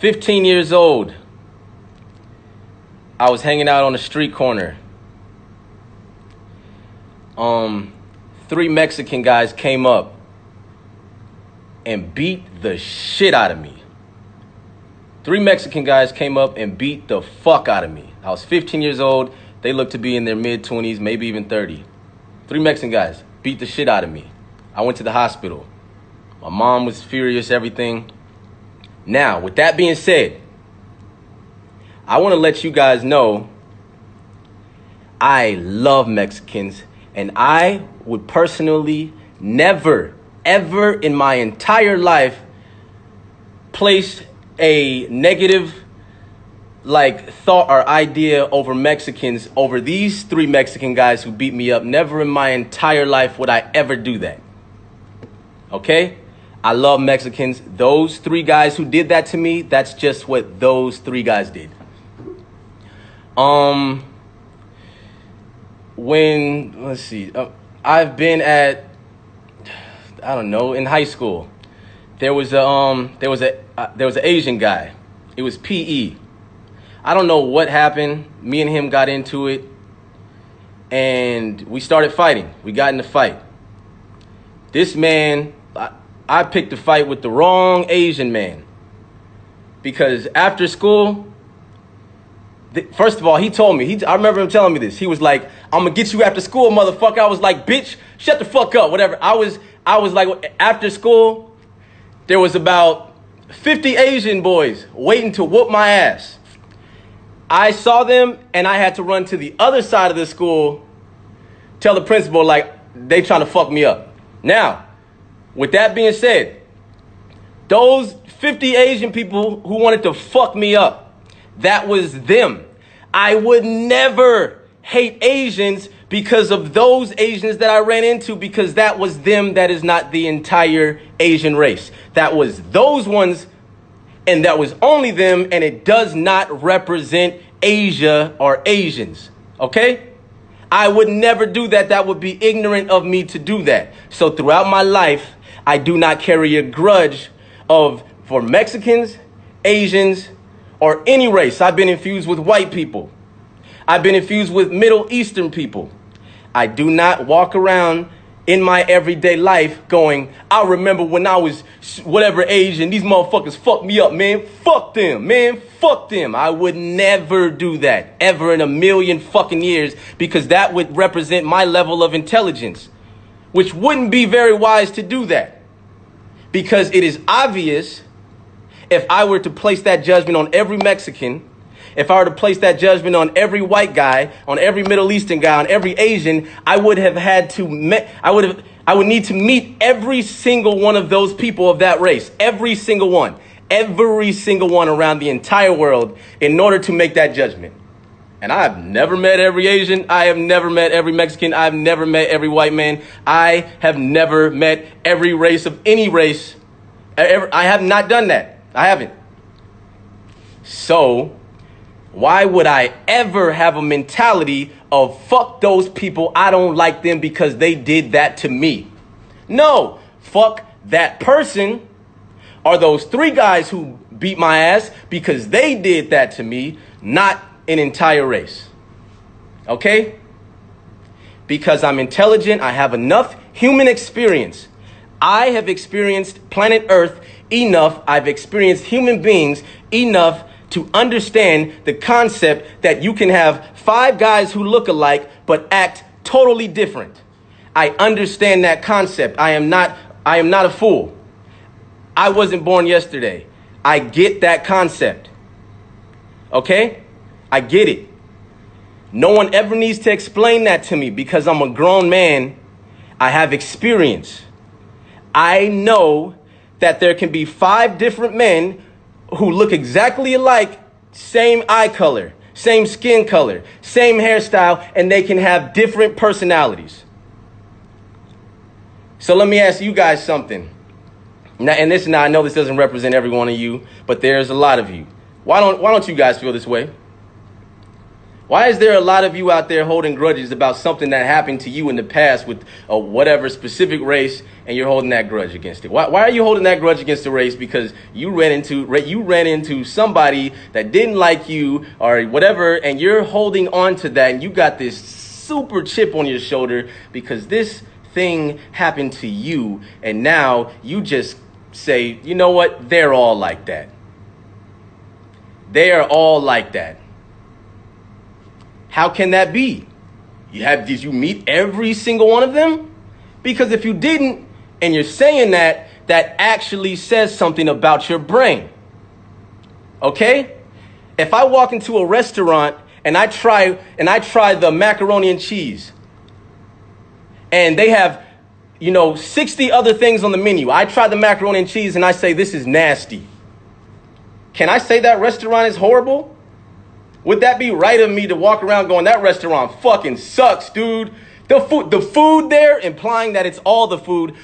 15 years old. I was hanging out on a street corner. Three Mexican guys came up and beat the shit out of me. Three Mexican guys came up and beat the fuck out of me. I was 15 years old. They looked to be in their mid-20s, maybe even 30. Three Mexican guys beat the shit out of me. I went to the hospital. My mom was furious, everything. Now, with that being said, I want to let you guys know I love Mexicans, and I would personally never, ever in my entire life place a negative thought or idea over Mexicans, over these three Mexican guys who beat me up. Never in my entire life would I ever do that. Okay? I love Mexicans. Those three guys who did that to me, that's just what those three guys did. I've been at, I don't know, in high school. There was an Asian guy. It was PE. I don't know what happened. Me and him got into it, and we started fighting. We got in the fight. This man, I picked a fight with the wrong Asian man, because after school, first of all, he told me, I remember him telling me this. He was like, "I'm gonna get you after school, motherfucker." I was like, "Bitch, shut the fuck up," whatever. I was like, after school, there was about 50 Asian boys waiting to whoop my ass. I saw them, and I had to run to the other side of the school, tell the principal, like, they trying to fuck me up. Now, with that being said, those 50 Asian people who wanted to fuck me up, that was them. I would never hate Asians because of those Asians that I ran into, because that was them. That is not the entire Asian race. That was those ones, and that was only them, and it does not represent Asia or Asians, okay? I would never do that. That would be ignorant of me to do that. So throughout my life, I do not carry a grudge for Mexicans, Asians, or any race. I've been infused with white people. I've been infused with Middle Eastern people. I do not walk around in my everyday life going, "I remember when I was whatever age and these motherfuckers fucked me up, man. Fuck them, man. Fuck them." I would never do that, ever in a million fucking years, because that would represent my level of intelligence, which wouldn't be very wise to do that. Because it is obvious, if I were to place that judgment on every Mexican, if I were to place that judgment on every white guy, on every Middle Eastern guy, on every Asian, I would need to meet every single one of those people of that race, every single one around the entire world, in order to make that judgment. And I have never met every Asian. I have never met every Mexican. I've never met every white man. I have never met every race of any race. I have not done that. I haven't. So why would I ever have a mentality of fuck those people, I don't like them because they did that to me? No, fuck that person, or those three guys who beat my ass because they did that to me, not an entire race. Okay? Because I'm intelligent, I have enough human experience. I have experienced planet Earth enough, I've experienced human beings enough to understand the concept that you can have five guys who look alike but act totally different. I understand that concept. I am not a fool. I wasn't born yesterday. I get that concept. Okay? I get it. No one ever needs to explain that to me, because I'm a grown man. I have experience. I know that there can be five different men who look exactly alike, same eye color, same skin color, same hairstyle, and they can have different personalities. So let me ask you guys something. Now, I know this doesn't represent every one of you, but there's a lot of you. Why don't you guys feel this way? Why is there a lot of you out there holding grudges about something that happened to you in the past with a whatever specific race, and you're holding that grudge against it? Why are you holding that grudge against the race? Because you ran into somebody that didn't like you or whatever, and you're holding on to that, and you got this super chip on your shoulder because this thing happened to you, and now you just say, you know what? They're all like that. They are all like that. How can that be? Did you meet every single one of them? Because if you didn't, and you're saying that, that actually says something about your brain. Okay? If I walk into a restaurant and I try the macaroni and cheese, and they have, 60 other things on the menu. I try the macaroni and cheese and I say, this is nasty. Can I say that restaurant is horrible? Would that be right of me to walk around going, that restaurant fucking sucks, dude? The food there, implying that it's all the food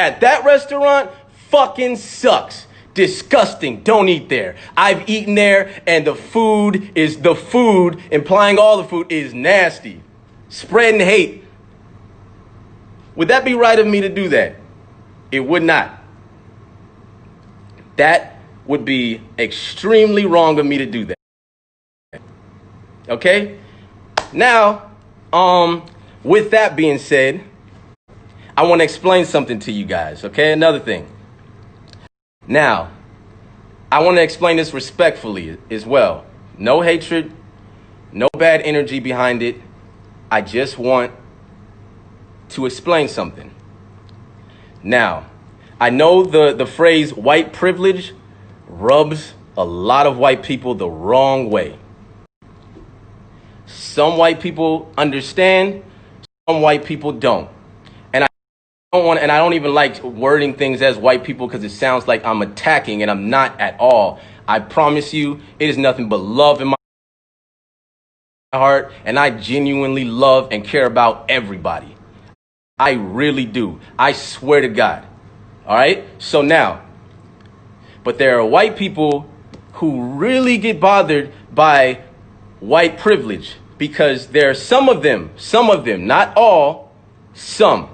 at that restaurant fucking sucks. Disgusting. Don't eat there. I've eaten there, and the food, implying all the food, is nasty. Spreading hate. Would that be right of me to do that? It would not. That would be extremely wrong of me to do that. Okay? Now, with that being said, I want to explain something to you guys, okay? Another thing. Now, I want to explain this respectfully as well. No hatred, no bad energy behind it. I just want to explain something. Now, I know the phrase white privilege rubs a lot of white people the wrong way. Some white people understand, some white people don't. And I don't even like wording things as white people because it sounds like I'm attacking, and I'm not at all. I promise you, it is nothing but love in my heart, and I genuinely love and care about everybody. I really do. I swear to God. All right? So now, but there are white people who really get bothered by white privilege. Because there are some of them, not all, some,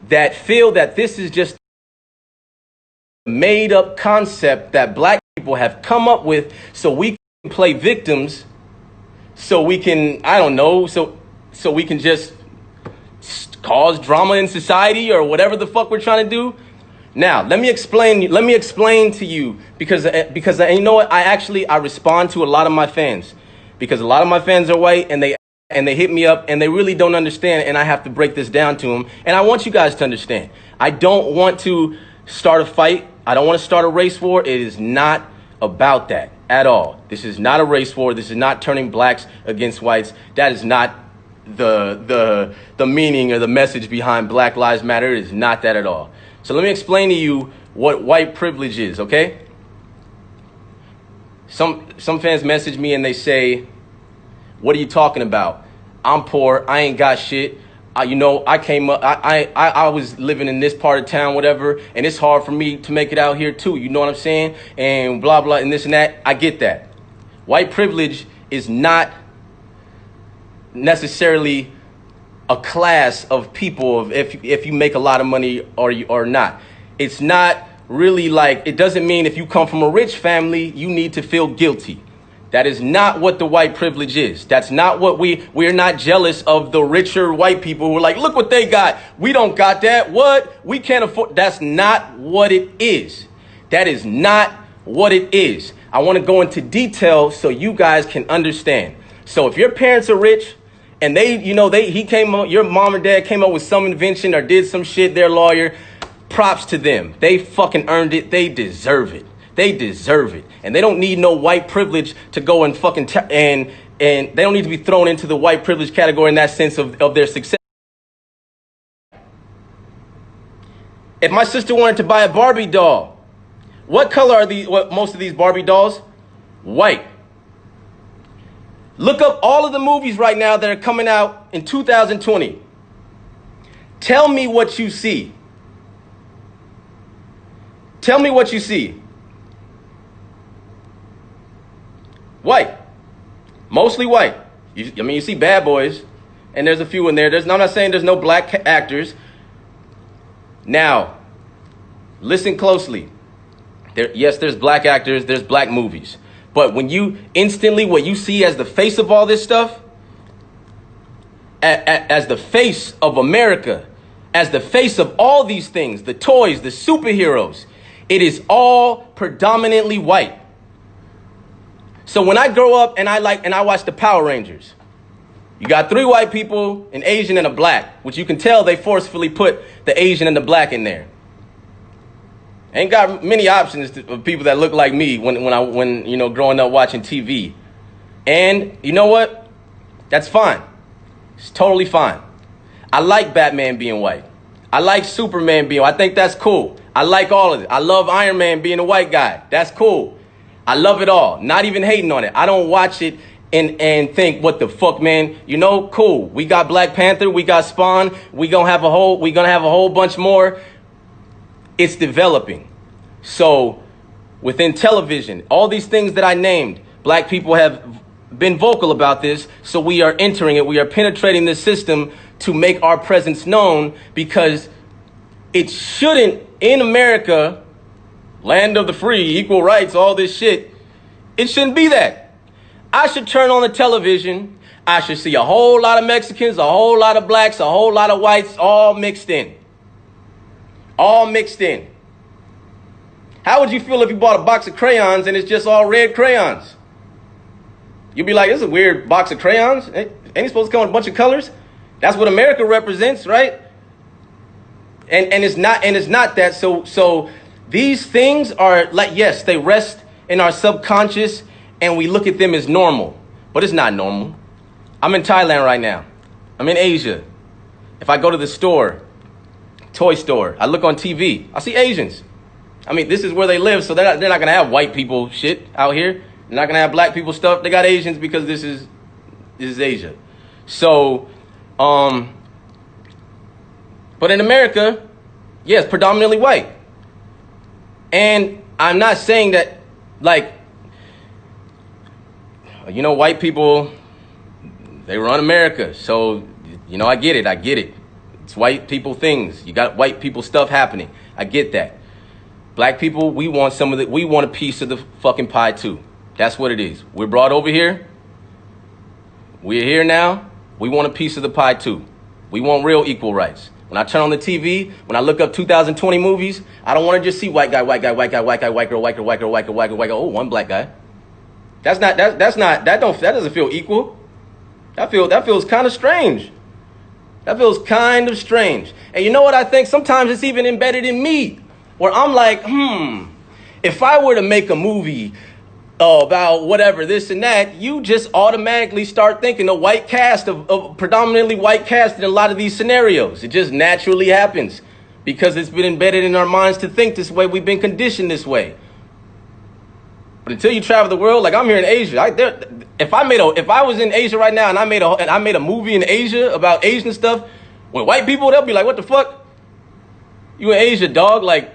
that feel that this is just a made up concept that black people have come up with so we can play victims, so we can, so we can just cause drama in society or whatever the fuck we're trying to do. Now, let me explain to you because you know what? I respond to a lot of my fans. Because a lot of my fans are white, and they hit me up, and they really don't understand, and I have to break this down to them. And I want you guys to understand. I don't want to start a fight. I don't want to start a race war. It is not about that at all. This is not a race war. This is not turning blacks against whites. That is not the meaning or the message behind Black Lives Matter. It is not that at all. So let me explain to you what white privilege is, okay? Some fans message me and they say, what are you talking about? I'm poor. I ain't got shit. I came up, I was living in this part of town, whatever, and it's hard for me to make it out here too. You know what I'm saying? And blah, blah, and this and that. I get that. White privilege is not necessarily a class of people if you make a lot of money or not. It's not really like, it doesn't mean if you come from a rich family, you need to feel guilty. That is not what the white privilege is. That's not what we're not jealous of the richer white people who are like, look what they got. We don't got that. What? We can't afford. That's not what it is. That is not what it is. I want to go into detail so you guys can understand. So if your parents are rich and your mom or dad came up with some invention or did some shit, their lawyer, props to them. They fucking earned it. They deserve it. They deserve it. And they don't need no white privilege to go and fucking and they don't need to be thrown into the white privilege category in that sense of their success. If my sister wanted to buy a Barbie doll, what color are most of these Barbie dolls? White. Look up all of the movies right now that are coming out in 2020. Tell me what you see. Tell me what you see. White. Mostly white. You see Bad Boys, and there's a few in there. I'm not saying there's no black actors. Now, listen closely. Yes, there's black actors, there's black movies. But when you instantly, what you see as the face of all this stuff, as the face of America, as the face of all these things, the toys, the superheroes, it is all predominantly white. So when I grow up and I watch the Power Rangers, you got 3 white people, an Asian and a black, which you can tell they forcefully put the Asian and the black in there. Ain't got many options of people that look like me when growing up watching TV. And you know what? That's fine. It's totally fine. I like Batman being white. I like Superman being white. I think that's cool. I like all of it. I love Iron Man being a white guy. That's cool. I love it all. Not even hating on it. I don't watch it and think, what the fuck, man? Cool. We got Black Panther. We got Spawn. We're gonna have a whole bunch more. It's developing. So within television, all these things that I named, black people have been vocal about this. So we are entering it. We are penetrating the system to make our presence known, because it shouldn't, in America, land of the free, equal rights, all this shit, it shouldn't be that. I should turn on the television. I should see a whole lot of Mexicans, a whole lot of blacks, a whole lot of whites, all mixed in. All mixed in. How would you feel if you bought a box of crayons and it's just all red crayons? You'd be like, this is a weird box of crayons. Ain't it supposed to come with a bunch of colors? That's what America represents, right? And it's not that. So these things are like, yes, they rest in our subconscious and we look at them as normal, but it's not normal. I'm in Thailand right now. I'm in Asia. If I go to the store, toy store, I look on TV, I see Asians. I mean, this is where they live, so they're not going to have white people shit out here. They're not going to have black people stuff. They got Asians because this is Asia. So, but in America, yes, predominantly white. And I'm not saying that, like, white people, they run America. So, I get it. It's white people things. You got white people stuff happening. I get that. Black people, we want a piece of the fucking pie too. That's what it is. We're brought over here. We're here now. We want a piece of the pie too. We want real equal rights. When I turn on the TV, when I look up 2020 movies, I don't want to just see white guy, white guy, white guy, white guy, white girl, white girl, white girl, white girl, white girl, white girl. Oh, one black guy. That doesn't feel equal. That feels kind of strange. That feels kind of strange. And you know what I think? Sometimes it's even embedded in me, where I'm like, if I were to make a movie about whatever, this and that, you just automatically start thinking a white cast of predominantly white cast in a lot of these scenarios. It just naturally happens because it's been embedded in our minds to think this way. We've been conditioned this way. But until you travel the world, like I'm here in Asia, if I was in Asia right now and I made a movie in Asia about Asian stuff with white people, they'll be like, what the fuck? You in Asia, dog? Like,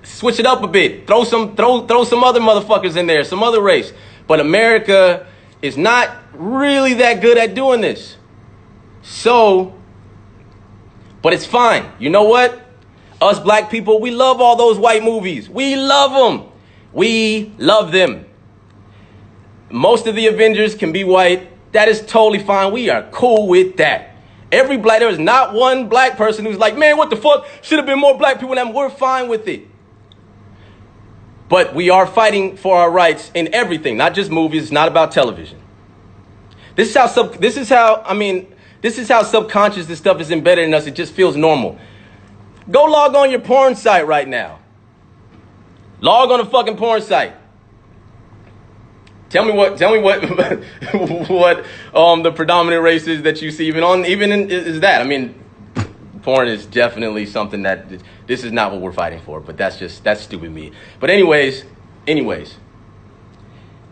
switch it up a bit. Throw some other motherfuckers in there, some other race. But America is not really that good at doing this. So, but it's fine. You know what? Us black people, we love all those white movies. We love them. We love them. Most of the Avengers can be white. That is totally fine. We are cool with that. There is not one black person who's like, man, what the fuck? Should have been more black people. And we're fine with it. But we are fighting for our rights in everything, not just movies. It's not about television. This is how subconscious this stuff is embedded in us. It just feels normal. Go log on your porn site right now. Log on a fucking porn site. Tell me what the predominant race is that you see is that. I mean, porn is definitely something that this is not what we're fighting for, but that's stupid me. But anyways,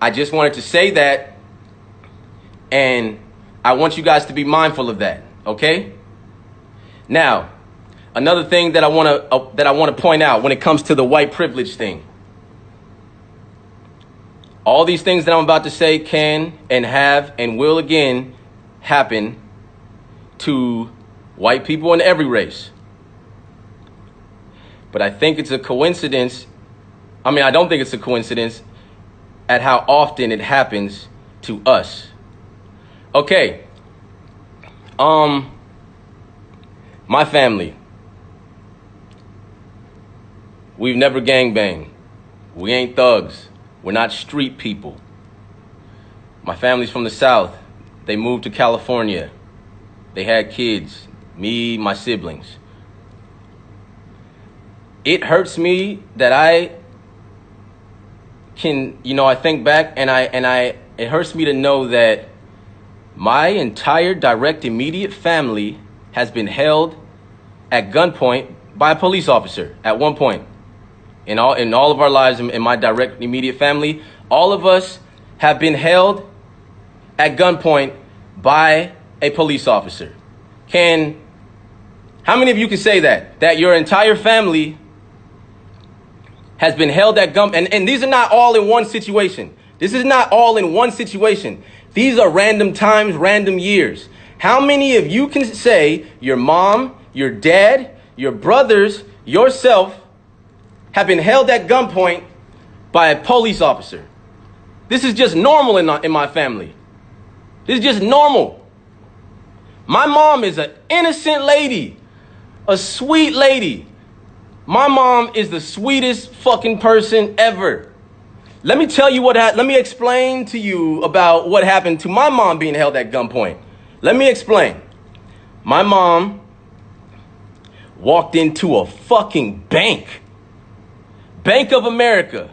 I just wanted to say that, and I want you guys to be mindful of that, okay? Now, another thing that I want to point out when it comes to the white privilege thing. All these things that I'm about to say can and have and will again happen to white people in every race. But I think it's a coincidence. I don't think it's a coincidence at how often it happens to us. Okay. My family. We've never gangbanged. We ain't thugs. We're not street people. My family's from the South. They moved to California. They had kids. Me, my siblings. It hurts me that I can, I think back and it hurts me to know that my entire direct immediate family has been held at gunpoint by a police officer at one point. In all of our lives, in my direct immediate family, all of us have been held at gunpoint by a police officer. How many of you can say that your entire family has been held at gunpoint? And these are not all in one situation. This is not all in one situation. These are random times, random years. How many of you can say your mom, your dad, your brothers, yourself have been held at gunpoint by a police officer? This is just normal in my family. This is just normal. My mom is an innocent lady, a sweet lady. My mom is the sweetest fucking person ever. Let me tell you let me explain to you about what happened to my mom being held at gunpoint. Let me explain. My mom walked into a fucking bank. Bank of America.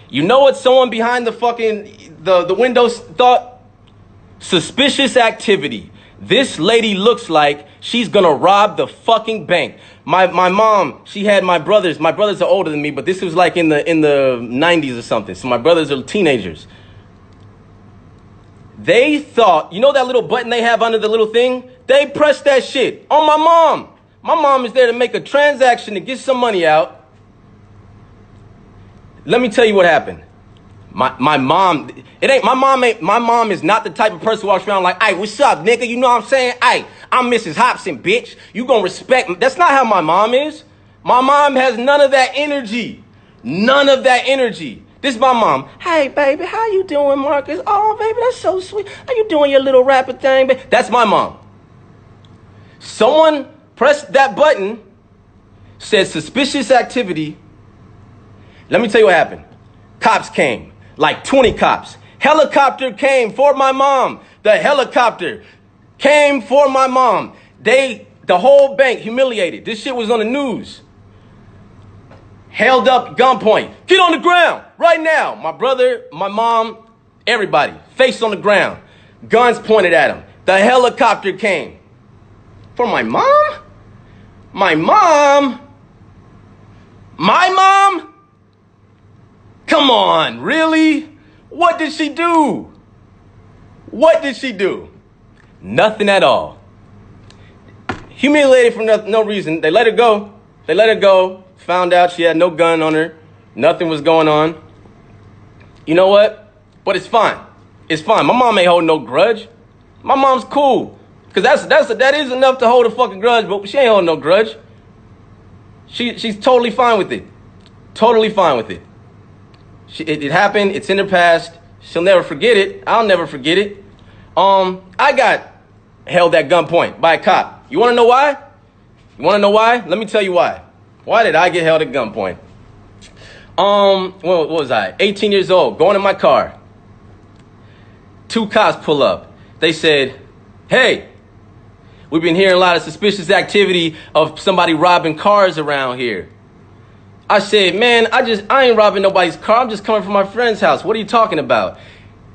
You know what someone behind the windows thought? Suspicious activity. This lady looks like she's gonna rob the fucking bank. My mom, she had my brothers. My brothers are older than me, but this was like in the 90s or something. So my brothers are teenagers. They thought, you know that little button they have under the little thing? They pressed that shit on my mom. My mom is there to make a transaction to get some money out. Let me tell you what happened. My mom is not the type of person who walks around like, "Hey, what's up, nigga? You know what I'm saying? Hey, I'm Mrs. Hopsin, bitch. You gonna respect me." That's not how my mom is. My mom has none of that energy. None of that energy. This is my mom. "Hey, baby, how you doing, Marcus? Oh, baby, that's so sweet. How you doing your little rapper thing, baby?" That's my mom. Someone pressed that button, said suspicious activity. Let me tell you what happened. Cops came, like 20 cops. Helicopter came for my mom. The helicopter came for my mom. The whole bank humiliated. This shit was on the news. Held up gunpoint. "Get on the ground right now." My brother, my mom, everybody, face on the ground. Guns pointed at him. The helicopter came. For my mom? My mom? My mom? Come on, really? What did she do? What did she do? Nothing at all. Humiliated for no reason. They let her go. They let her go. Found out she had no gun on her. Nothing was going on. You know what? But it's fine. It's fine. My mom ain't holding no grudge. My mom's cool. Because that is enough to hold a fucking grudge, but she ain't holding no grudge. She's totally fine with it. Totally fine with it. It happened. It's in her past. She'll never forget it. I'll never forget it. I got held at gunpoint by a cop. You want to know why? You want to know why? Let me tell you why. Why did I get held at gunpoint? What was I? 18 years old, going in my car. 2 cops pull up. They said, "Hey, we've been hearing a lot of suspicious activity of somebody robbing cars around here." I said, "Man, I ain't robbing nobody's car. I'm just coming from my friend's house. What are you talking about?"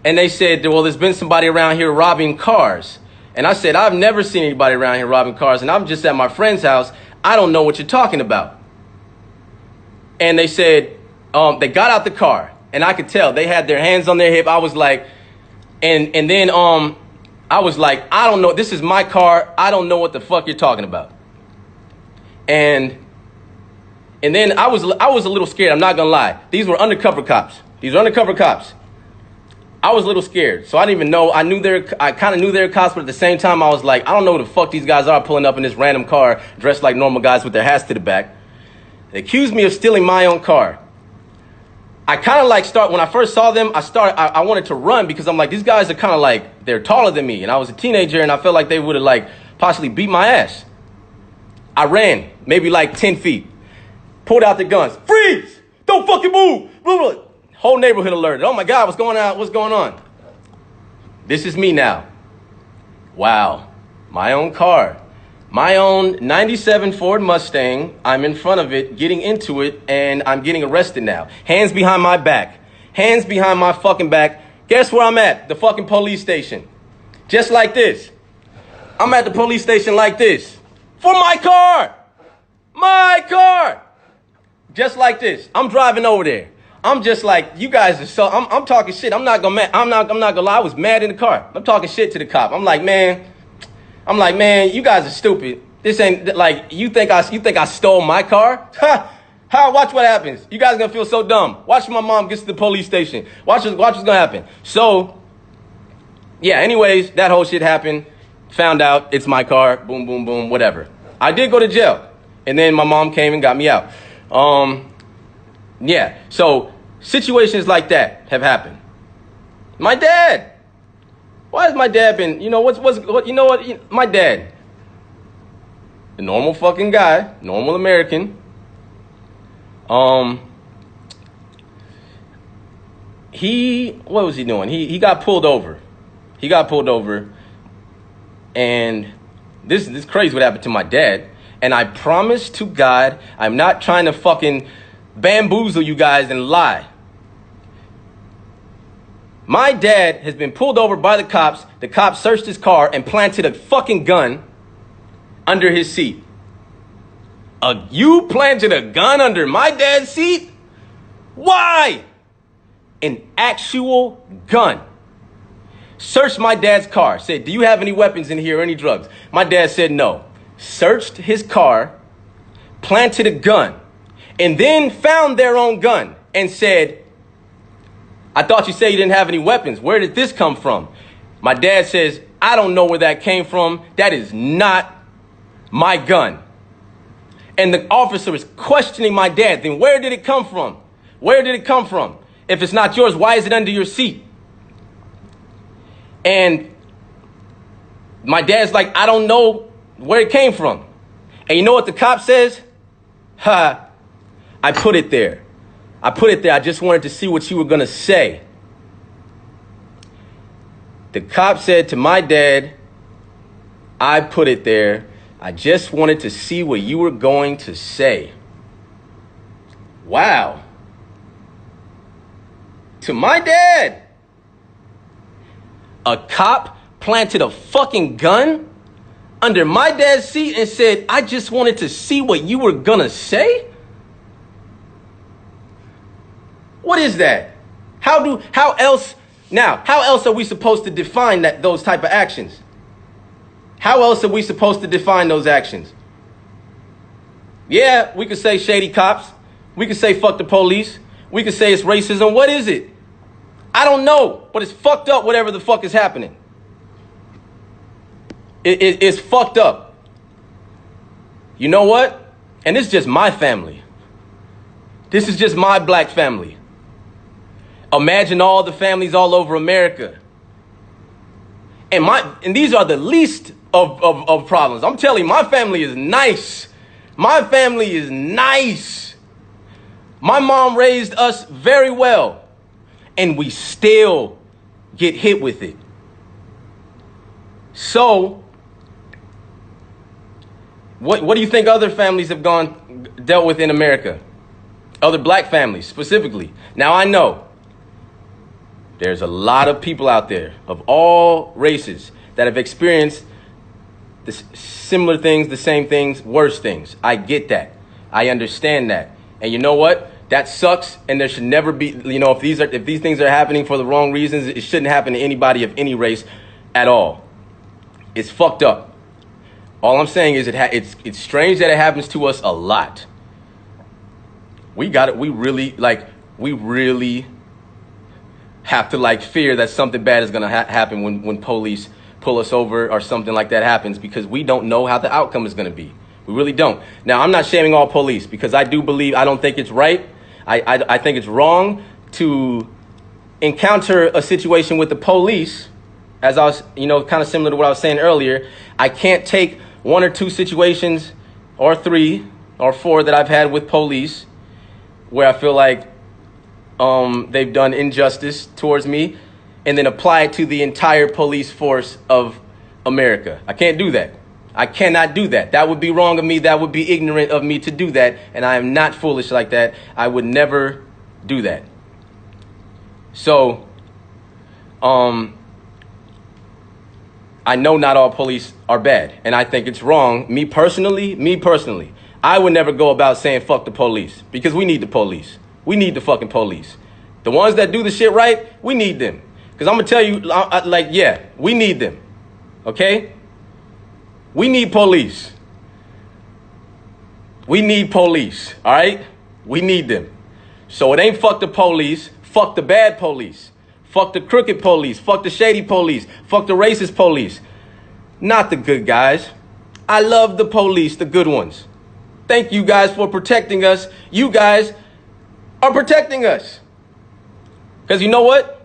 And they said, "Well, there's been somebody around here robbing cars." And I said, "I've never seen anybody around here robbing cars, and I'm just at my friend's house. I don't know what you're talking about." And they said, they got out the car, and I could tell they had their hands on their hip. I was like, and then I was like, "I don't know. This is my car. I don't know what the fuck you're talking about." And then I was a little scared. I'm not gonna lie. These were undercover cops. These undercover cops. I was a little scared, so I didn't even know. I kind of knew they were cops, but at the same time, I was like, I don't know who the fuck these guys are pulling up in this random car, dressed like normal guys with their hats to the back. They accused me of stealing my own car. I kind of like when I first saw them, I wanted to run because I'm like, these guys are kind of like, they're taller than me. And I was a teenager and I felt like they would have like possibly beat my ass. I ran maybe like 10 feet, pulled out the guns. Freeze! Don't fucking move! Blah, blah. Whole neighborhood alerted. Oh my God, what's going on? What's going on? This is me now. Wow. My own car. My own 97 Ford Mustang. I'm in front of it, getting into it, and I'm getting arrested now. Hands behind my back. Hands behind my fucking back. Guess where I'm at? The fucking police station. Just like this. I'm at the police station like this. For my car! My car! Just like this. I'm driving over there. I'm just like, you guys are so, I'm talking shit. I'm not gonna lie. I was mad in the car. I'm talking shit to the cop. I'm like, man, you guys are stupid. This ain't like, you think I stole my car? Ha, watch what happens. You guys are gonna feel so dumb. Watch when my mom gets to the police station. Watch what's gonna happen. So, yeah, anyways, that whole shit happened. Found out it's my car. Boom, boom, boom, whatever. I did go to jail. And then my mom came and got me out. Yeah, so situations like that have happened. My dad. Why has my dad been, my dad, a normal fucking guy, normal American. What was he doing? He got pulled over. And this is crazy what happened to my dad. And I promise to God, I'm not trying to fucking bamboozle you guys and lie. My dad has been pulled over by the cops. The cops searched his car and planted a fucking gun under his seat. You planted a gun under my dad's seat? Why? An actual gun. Searched my dad's car. Said, do you have any weapons in here or any drugs? My dad said no. Searched his car, planted a gun, and then found their own gun and said, I thought you said you didn't have any weapons. Where did this come from? My dad says, I don't know where that came from. That is not my gun. And the officer is questioning my dad. Then where did it come from? Where did it come from? If it's not yours, why is it under your seat? And my dad's like, I don't know where it came from. And you know what the cop says? Ha, I put it there. I just wanted to see what you were going to say. The cop said to my dad, I put it there. I just wanted to see what you were going to say. Wow. To my dad. A cop planted a fucking gun under my dad's seat and said, I just wanted to see what you were going to say? What is that? How else are we supposed to define those type of actions? How else are we supposed to define those actions? Yeah, we could say shady cops. We could say fuck the police. We could say it's racism. What is it? I don't know, but it's fucked up whatever the fuck is happening. It's fucked up. You know what? And this is just my family. This is just my black family. Imagine all the families all over America. And these are the least of problems. I'm telling you, my family is nice. My family is nice. My mom raised us very well. And we still get hit with it. So, what do you think other families have dealt with in America? Other black families specifically. Now I know there's a lot of people out there of all races that have experienced similar things, the same things, worse things. I get that. I understand that. And you know what? That sucks, and there should never be, if these things are happening for the wrong reasons, it shouldn't happen to anybody of any race at all. It's fucked up. All I'm saying is it's strange that it happens to us a lot. We got it. We really have to like fear that something bad is going to happen when police pull us over or something like that happens, because we don't know how the outcome is going to be. We really don't. Now, I'm not shaming all police, because I don't think it's right. I think it's wrong to encounter a situation with the police, as I was, kind of similar to what I was saying earlier. I can't take 1 or 2 situations or 3 or 4 that I've had with police where I feel like they've done injustice towards me and then apply it to the entire police force of America. I can't do that. I cannot do that. That would be wrong of me. That would be ignorant of me to do that. And I am not foolish like that. I would never do that. So, I know not all police are bad, and I think it's wrong. Me personally, I would never go about saying fuck the police, because we need the police. We need the fucking police. The ones that do the shit right, we need them. Because I'm going to tell you, we need them. Okay? We need police. We need police. All right? We need them. So it ain't fuck the police. Fuck the bad police. Fuck the crooked police. Fuck the shady police. Fuck the racist police. Not the good guys. I love the police, the good ones. Thank you guys for protecting us. You guys are protecting us. Because you know what?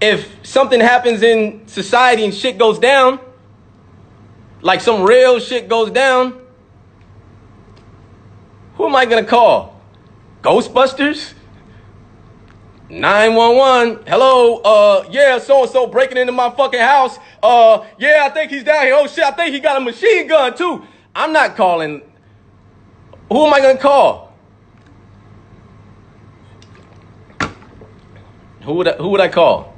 If something happens in society and shit goes down, like some real shit goes down, who am I going to call? Ghostbusters? 911. Hello. Yeah, so-and-so breaking into my fucking house. Yeah, I think he's down here. Oh shit, I think he got a machine gun too. I'm not calling. Who am I going to call? Who would I call?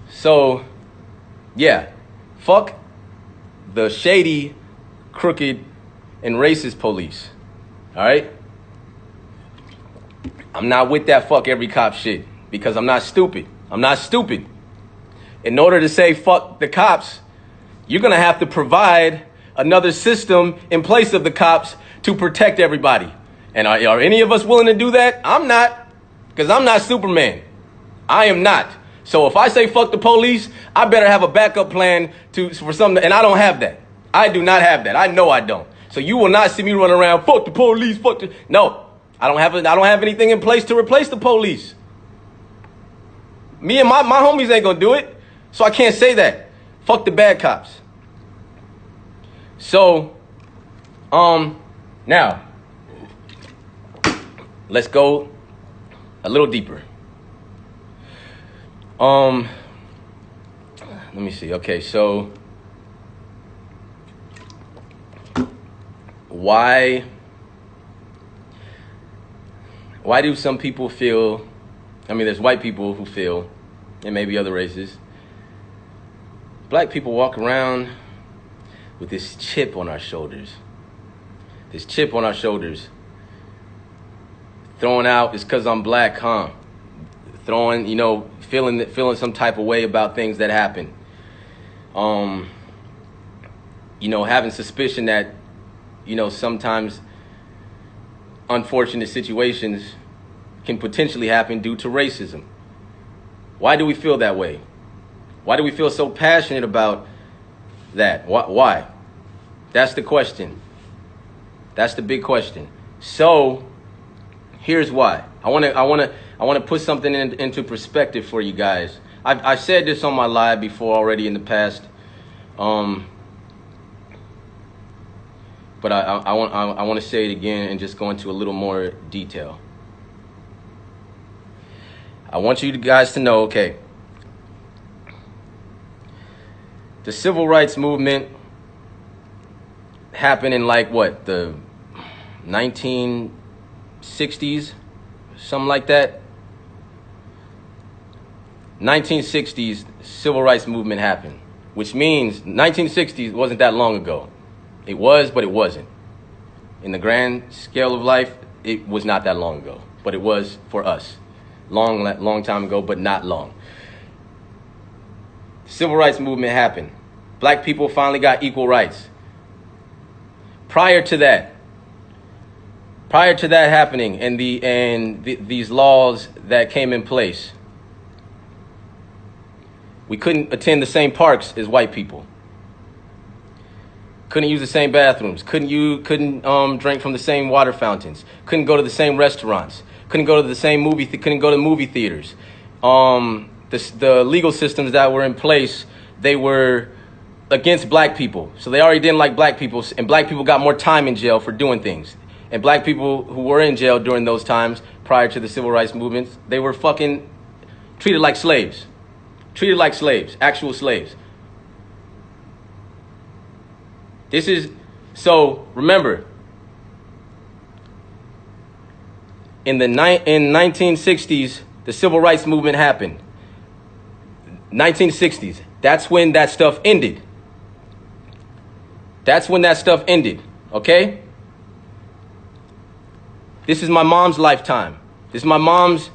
So, yeah, fuck the shady, crooked, and racist police. All right? I'm not with that fuck every cop shit, because I'm not stupid. I'm not stupid. In order to say fuck the cops, you're going to have to provide another system in place of the cops to protect everybody. And are any of us willing to do that? I'm not. Because I'm not Superman. I am not. So if I say fuck the police, I better have a backup plan for something. And I don't have that. I do not have that. I know I don't. So you will not see me run around, fuck the police, No, I don't have anything in place to replace the police. Me and my homies ain't gonna do it. So I can't say that. Fuck the bad cops. So, now, let's go a little deeper. Let me see. Okay, so why do some people feel, there's white people who feel, and maybe other races, black people walk around with this chip on our shoulders. This chip on our shoulders. Throwing out, it's because I'm black, huh? Throwing, feeling some type of way about things that happen. Having suspicion that, sometimes unfortunate situations can potentially happen due to racism. Why do we feel that way? Why do we feel so passionate about that? Why? That's the question. That's the big question. So, here's why. I want to put something into perspective for you guys. I've said this on my live before already in the past, but I want to say it again and just go into a little more detail. I want you guys to know, okay, the civil rights movement happened in the 1960s, something like that. 1960s, civil rights movement happened, which means 1960s wasn't that long ago. It was, but it wasn't. In the grand scale of life, it was not that long ago, but it was for us. Long time ago, but not long. Civil rights movement happened. Black people finally got equal rights. Prior to that, Prior to that happening and these laws that came in place, we couldn't attend the same parks as white people. Couldn't use the same bathrooms. Couldn't drink from the same water fountains. Couldn't go to the same restaurants. Couldn't go to the same couldn't go to movie theaters. The legal systems that were in place, they were against black people. So they already didn't like black people, and black people got more time in jail for doing things. And black people who were in jail during those times, prior to the civil rights movements, they were fucking treated like slaves. Treated like slaves, actual slaves. So remember, in 1960s, the civil rights movement happened. 1960s, that's when that stuff ended. That's when that stuff ended, okay? This is my mom's lifetime. This is my mom's,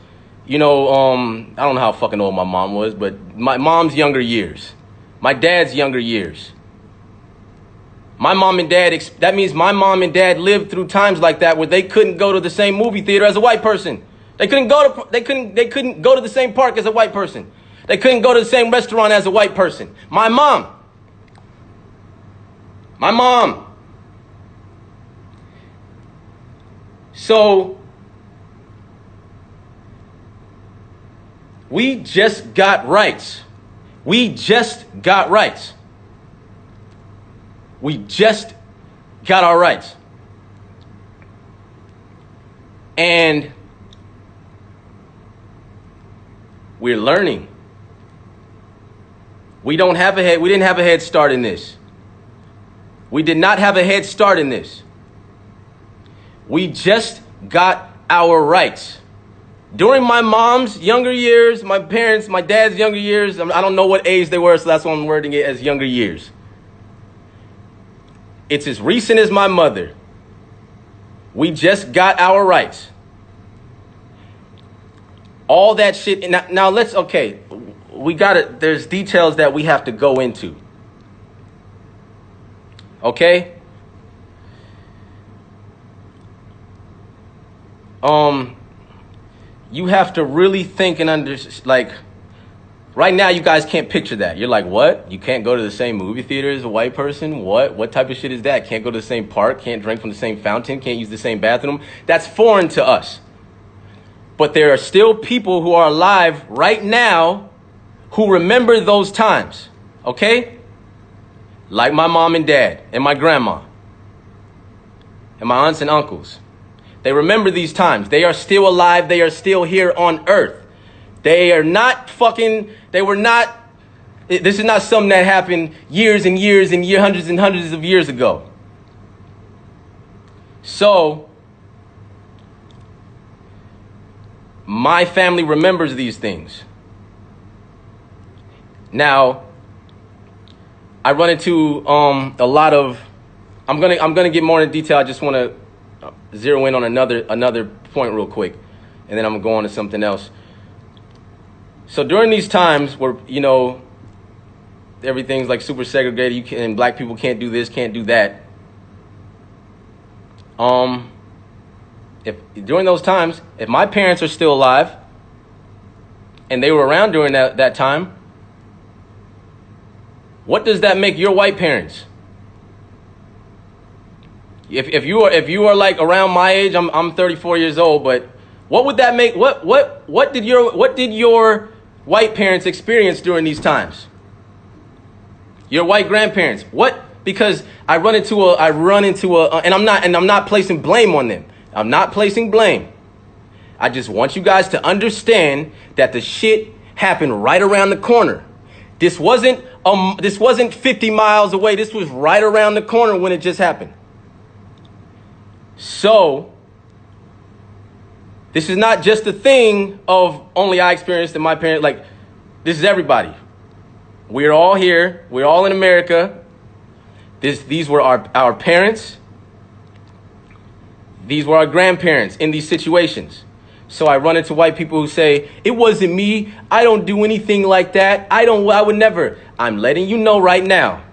I don't know how fucking old my mom was, but my mom's younger years. My dad's younger years. My mom and dad, that means my mom and dad lived through times like that where they couldn't go to the same movie theater as a white person. They couldn't go to the same park as a white person. They couldn't go to the same restaurant as a white person. My mom. So we just got rights. We just got rights. We just got our rights. And we're learning. We didn't have a head start in this. We did not have a head start in this. We just got our rights. During my mom's younger years, my dad's younger years, I don't know what age they were, so that's why I'm wording it as younger years. It's as recent as my mother. We just got our rights. All that shit. Now there's details that we have to go into. Okay? You have to really think and understand, right now you guys can't picture that. You're like, what? You can't go to the same movie theater as a white person? What? What type of shit is that? Can't go to the same park, can't drink from the same fountain, can't use the same bathroom? That's foreign to us. But there are still people who are alive right now who remember those times, okay? Like my mom and dad and my grandma and my aunts and uncles. They remember these times. They are still alive. They are still here on earth. This is not something that happened years and years and hundreds and hundreds of years ago. So, my family remembers these things. Now, I run into a lot of. I'm gonna get more into detail. I just want to zero in on another point real quick, and then I'm gonna go on to something else. So during these times where everything's like super segregated, and black people can't do this, can't do that. If during those times, if my parents are still alive, and they were around during that time, what does that make your white parents? If you are like around my age, I'm 34 years old, but what would that make? What did your white parents experience during these times? Your white grandparents. What? Because I run into a, and I'm not placing blame on them. I'm not placing blame. I just want you guys to understand that the shit happened right around the corner. This wasn't 50 miles away. This was right around the corner when it just happened. So, this is not just a thing of only I experienced and my parents. This is everybody. We're all here. We're all in America. These were our parents. These were our grandparents in these situations. So I run into white people who say, it wasn't me. I don't do anything like that. I would never. I'm letting you know right now.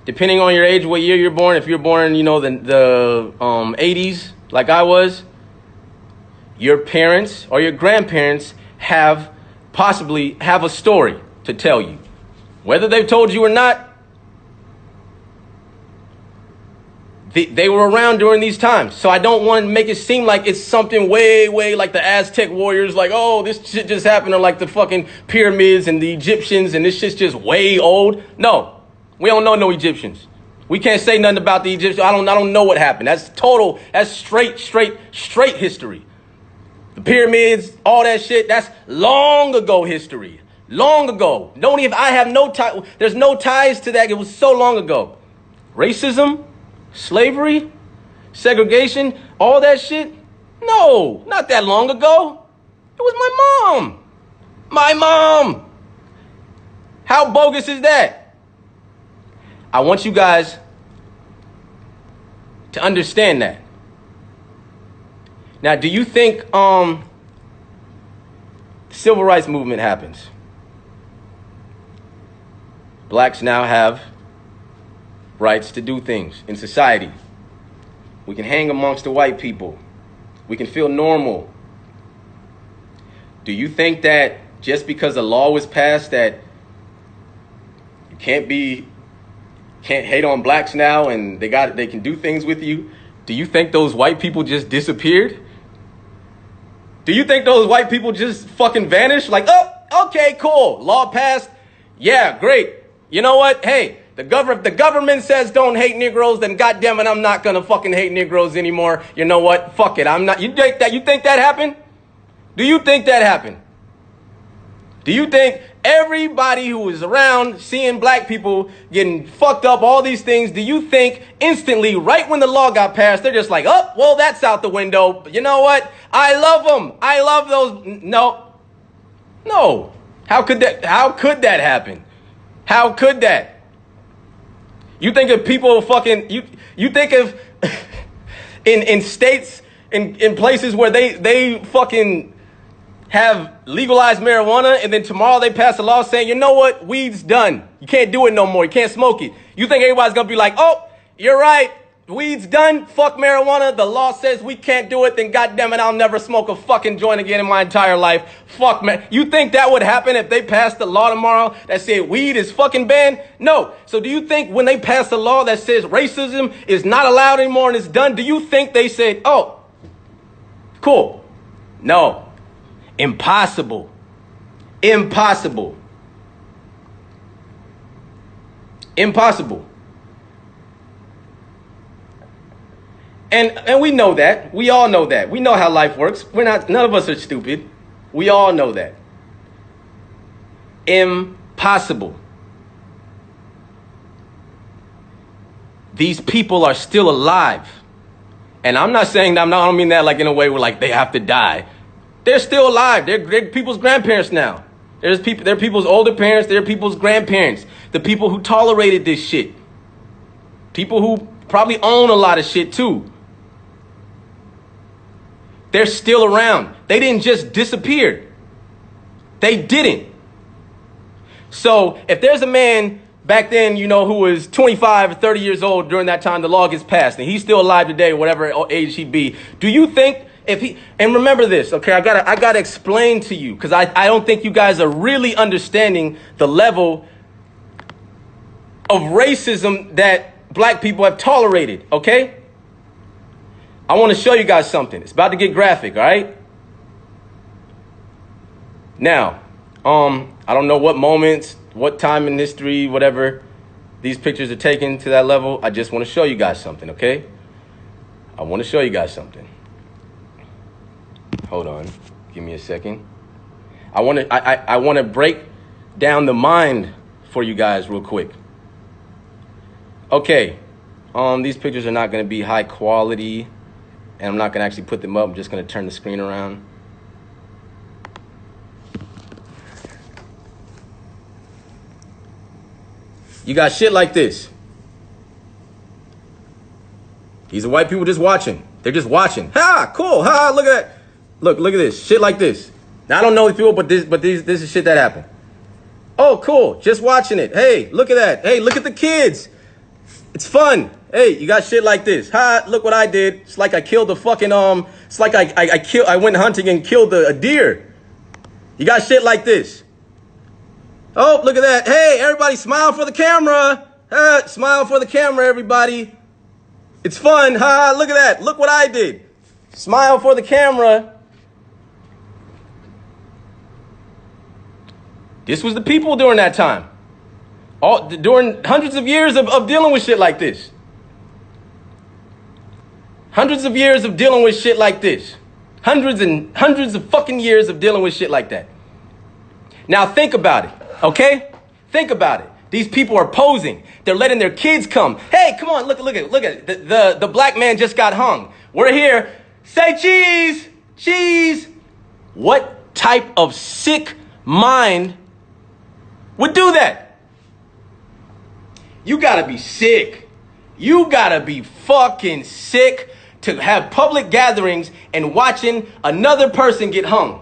depending on your age, what year you're born, if you're born, the 80s, like I was, your parents or your grandparents possibly have a story to tell you. Whether they've told you or not, they were around during these times. So I don't want to make it seem like it's something way, way like the Aztec warriors, like, oh, this shit just happened, or like the fucking pyramids and the Egyptians, and this shit's just way old. No, we don't know no Egyptians. We can't say nothing about the Egyptians. I don't know what happened. That's straight history. The pyramids, all that shit, that's long ago history. Long ago. I have no tie. There's no ties to that. It was so long ago. Racism, slavery, segregation, all that shit. No, not that long ago. It was my mom. My mom. How bogus is that? I want you guys to understand that. Now, do you think the civil rights movement happens? Blacks now have rights to do things in society. We can hang amongst the white people. We can feel normal. Do you think that just because a law was passed that you can't hate on blacks now and they can do things with you? Do you think those white people just disappeared? Do you think those white people just fucking vanished? Like, oh, okay, cool. Law passed. Yeah, great. You know what? Hey, the government says don't hate Negroes, then goddamn it, I'm not gonna fucking hate Negroes anymore. You know what? Fuck it. I'm not. You think that happened? Do you think that happened? Do you think everybody who was around seeing black people getting fucked up, all these things, do you think instantly, right when the law got passed, they're just like, oh, well, that's out the window. But you know what? I love them. I love those. No. How could that happen? How could that? You think of people fucking, you think of in states, in places where they fucking have legalized marijuana, and then tomorrow they pass a law saying, you know what, weed's done. You can't do it no more. You can't smoke it. You think everybody's going to be like, oh, you're right. Weed's done. Fuck marijuana. The law says we can't do it. Then goddamn it, I'll never smoke a fucking joint again in my entire life. Fuck, man. You think that would happen if they passed the law tomorrow that said weed is fucking banned? No. So do you think when they passed a law that says racism is not allowed anymore and it's done, do you think they said, oh, cool? No. Impossible. Impossible. And we know that. We all know that. We know how life works. None of us are stupid. We all know that. Impossible. These people are still alive. And I'm not saying that, I don't mean that like in a way where like they have to die. They're still alive. They're people's grandparents now. They're people's older parents. They're people's grandparents. The people who tolerated this shit. People who probably own a lot of shit too. They're still around. They didn't just disappear. They didn't. So if there's a man back then, who was 25 or 30 years old during that time the law gets passed, and he's still alive today, whatever age he'd be, do you think and remember this, okay, I gotta explain to you, because I don't think you guys are really understanding the level of racism that black people have tolerated, okay? I want to show you guys something. It's about to get graphic, all right? Now, I don't know what moments, what time in history, whatever, these pictures are taken to that level. I just want to show you guys something, okay? I want to show you guys something. Hold on. Give me a second. I want to break down the mind for you guys real quick. Okay. These pictures are not going to be high quality, and I'm not going to actually put them up. I'm just going to turn the screen around. You got shit like this. These are white people just watching. They're just watching. Ha, cool. Ha, look at that. Look at this. Shit like this. Now, I don't know these people, but this is shit that happened. Oh, cool. Just watching it. Hey, look at that. Hey, look at the kids. It's fun. Hey, you got shit like this. Ha, look what I did. It's like I killed a fucking, it's like I went hunting and killed a deer. You got shit like this. Oh, look at that. Hey, everybody smile for the camera. Smile for the camera, everybody. It's fun. Ha, look at that. Look what I did. Smile for the camera. This was the people during that time. During hundreds of years of dealing with shit like this. Hundreds of years of dealing with shit like this. Hundreds and hundreds of fucking years of dealing with shit like that. Now think about it, okay? Think about it. These people are posing. They're letting their kids come. Hey, come on, look at it. The black man just got hung. We're here. Say cheese, cheese. What type of sick mind would do that? You gotta be sick. You gotta be fucking sick to have public gatherings and watching another person get hung.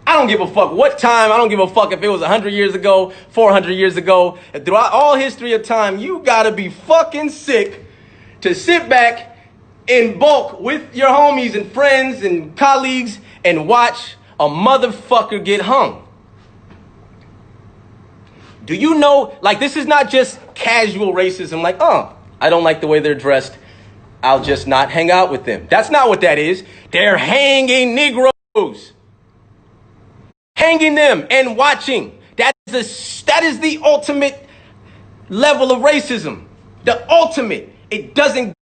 I don't give a fuck what time. I don't give a fuck if it was 100 years ago, 400 years ago. Throughout all history of time, you gotta be fucking sick to sit back in bulk with your homies and friends and colleagues and watch a motherfucker get hung. Do you know, like, this is not just casual racism, like, oh, I don't like the way they're dressed, I'll just not hang out with them. That's not what that is. They're hanging Negroes. Hanging them and watching. That is the ultimate level of racism. The ultimate. It doesn't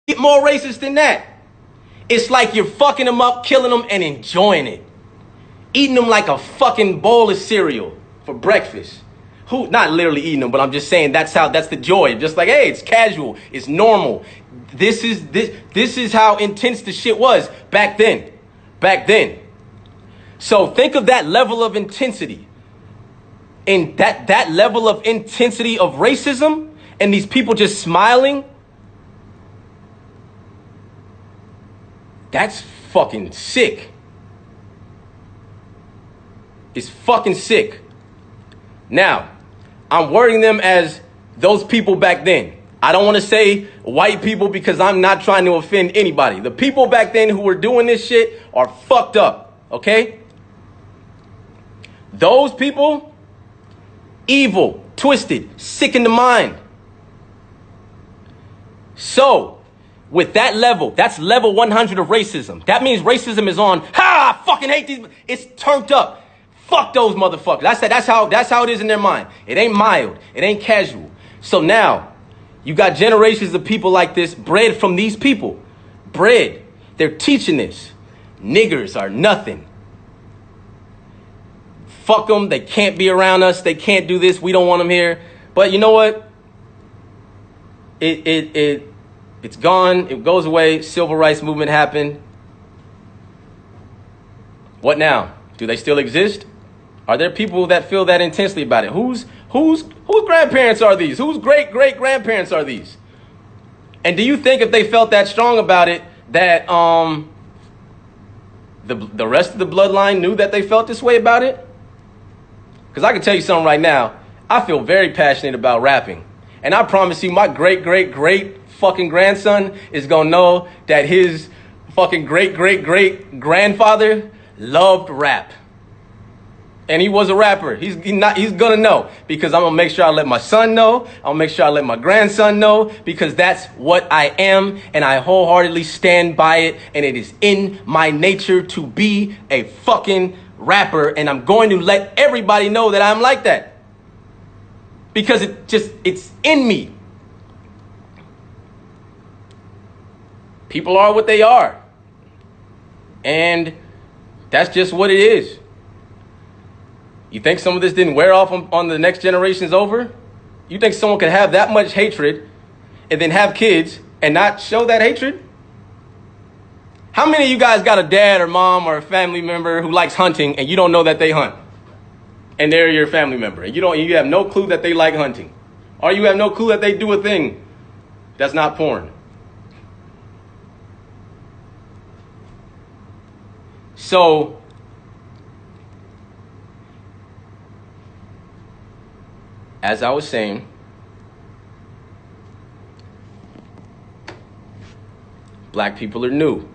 get more racist than that. It's like you're fucking them up, killing them, and enjoying it. Eating them like a fucking bowl of cereal for breakfast. Who, not literally eating them, but I'm just saying that's the joy. Just like, hey, it's casual, it's normal. This is how intense the shit was back then. Back then. So think of that level of intensity. And that level of intensity of racism and these people just smiling. That's fucking sick. It's fucking sick. Now, I'm wording them as those people back then. I don't want to say white people because I'm not trying to offend anybody. The people back then who were doing this shit are fucked up, okay? Those people, evil, twisted, sick in the mind. So, with that level, that's level 100 of racism. That means racism is on, I fucking hate these, it's turned up. Fuck those motherfuckers. That's how it is in their mind. It ain't mild. It ain't casual. So now, you got generations of people like this bred from these people. Bred. They're teaching this. Niggers are nothing. Fuck them. They can't be around us. They can't do this. We don't want them here. But you know what? It's gone. It goes away. Civil rights movement happened. What now? Do they still exist? Are there people that feel that intensely about it? Whose grandparents are these? Whose great-great-grandparents are these? And do you think if they felt that strong about it, that the rest of the bloodline knew that they felt this way about it? Because I can tell you something right now. I feel very passionate about rapping. And I promise you, my great-great-great fucking grandson is going to know that his fucking great-great-great-grandfather loved rap. And he was a rapper. He's gonna know, because I'm gonna make sure I let my son know. I'll make sure I let my grandson know, because that's what I am, and I wholeheartedly stand by it, and it is in my nature to be a fucking rapper, and I'm going to let everybody know that I'm like that. Because it's in me. People are what they are. And that's just what it is. You think some of this didn't wear off on the next generations over? You think someone could have that much hatred and then have kids and not show that hatred? How many of you guys got a dad or mom or a family member who likes hunting and you don't know that they hunt? And they're your family member and you have no clue that they like hunting. Or you have no clue that they do a thing that's not porn. So as I was saying, Black people are new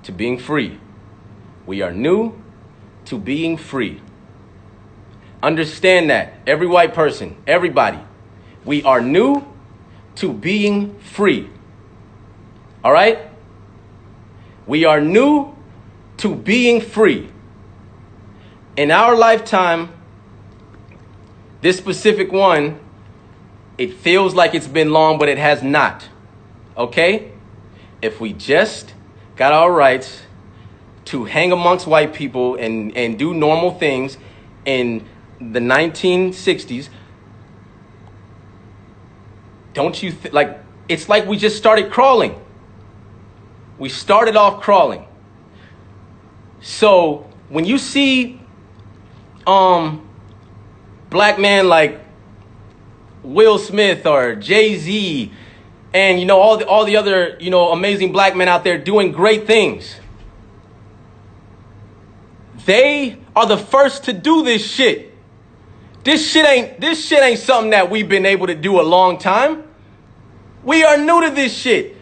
to being free. We are new to being free. Understand that. Every white person, everybody, we are new to being free. All right? We are new to being free. In our lifetime, this specific one, it feels like it's been long, but it has not. Okay? If we just got our rights to hang amongst white people and do normal things in the 1960s, don't you like, it's like we just started crawling. We started off crawling. So when you see black men like Will Smith or Jay-Z and all the other amazing black men out there doing great things, they are the first to do this shit. This shit ain't something that we've been able to do a long time. We are new to this shit.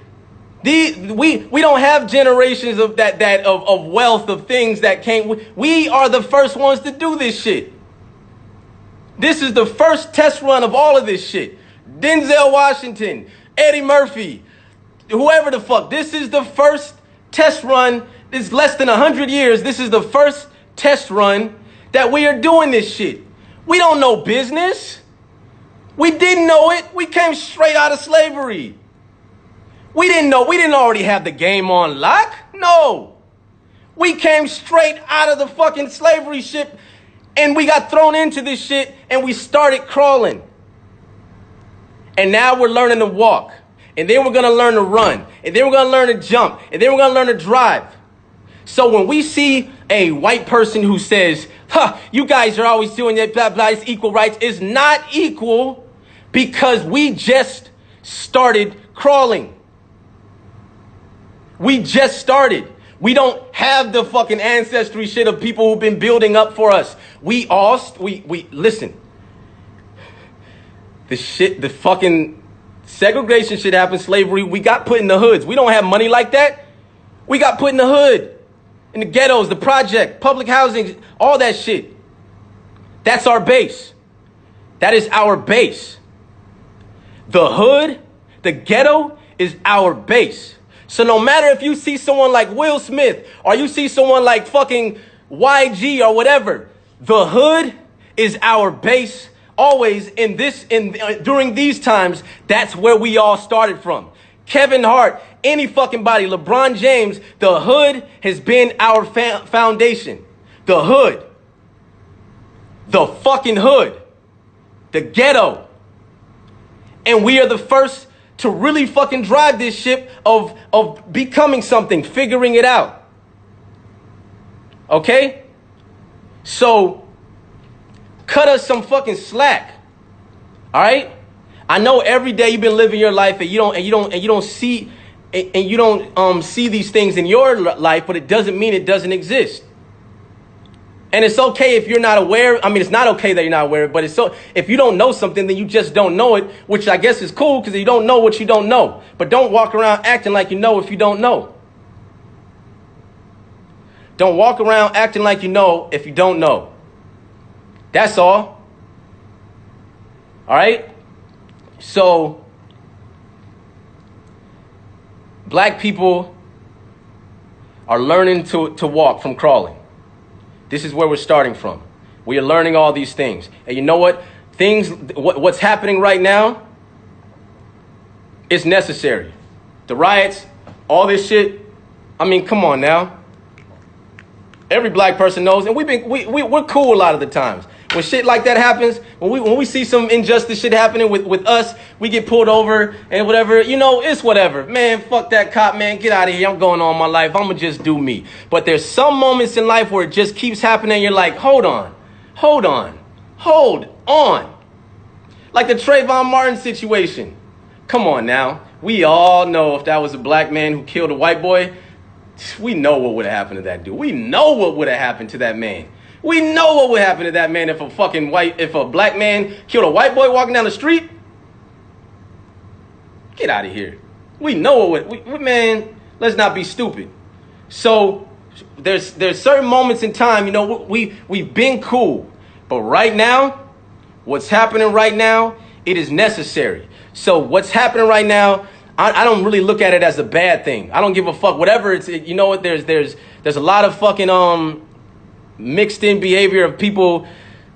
We don't have generations of of wealth of things that came. We are the first ones to do this shit. This is the first test run of all of this shit. Denzel Washington, Eddie Murphy, whoever the fuck. This is the first test run. It's less than 100 years. This is the first test run that we are doing this shit. We don't know business. We didn't know it. We came straight out of slavery. We didn't already have the game on lock. No. We came straight out of the fucking slavery ship and we got thrown into this shit and we started crawling. And now we're learning to walk. And then we're going to learn to run. And then we're going to learn to jump. And then we're going to learn to drive. So when we see a white person who says, you guys are always doing that, blah, blah, it's equal rights, is not equal because we just started crawling. We just started. We don't have the fucking ancestry shit of people who've been building up for us. We listen. The fucking segregation shit happened, slavery, we got put in the hoods. We don't have money like that. We got put in the hood, in the ghettos, the project, public housing, all that shit. That's our base. That is our base. The hood, the ghetto is our base. So no matter if you see someone like Will Smith or you see someone like fucking YG or whatever, the hood is our base. Always during these times, that's where we all started from. Kevin Hart, any fucking body, LeBron James, the hood has been our foundation. The hood. The fucking hood. The ghetto. And we are the first to really fucking drive this ship of becoming something, figuring it out. Okay? So, cut us some fucking slack. All right? I know every day you've been living your life and you don't see these things in your life, but it doesn't mean it doesn't exist. And it's okay if you're not aware. I mean, it's not okay that you're not aware, but if you don't know something, then you just don't know it, which I guess is cool because you don't know what you don't know. But don't walk around acting like you know if you don't know. Don't walk around acting like you know if you don't know. That's all. All right? So, black people are learning to walk from crawling. This is where we're starting from. We are learning all these things. And you know what? What's happening right now is necessary. The riots, all this shit. I mean, come on now. Every black person knows, and we're cool a lot of the times. When shit like that happens, when we see some injustice shit happening with us, we get pulled over and whatever, it's whatever. Man, fuck that cop, man, get out of here. I'm going on my life. I'm going to just do me. But there's some moments in life where it just keeps happening. You're like, hold on. Like the Trayvon Martin situation. Come on now. We all know if that was a black man who killed a white boy, we know what would have happened to that dude. We know what would have happened to that man. We know what would happen to that man if a black man killed a white boy walking down the street. Get out of here. We know it. Man, let's not be stupid. So there's certain moments in time, you know, we've been cool. But right now, what's happening right now, it is necessary. So what's happening right now, I don't really look at it as a bad thing. I don't give a fuck. Whatever it's, you know what, there's a lot of fucking mixed in behavior of people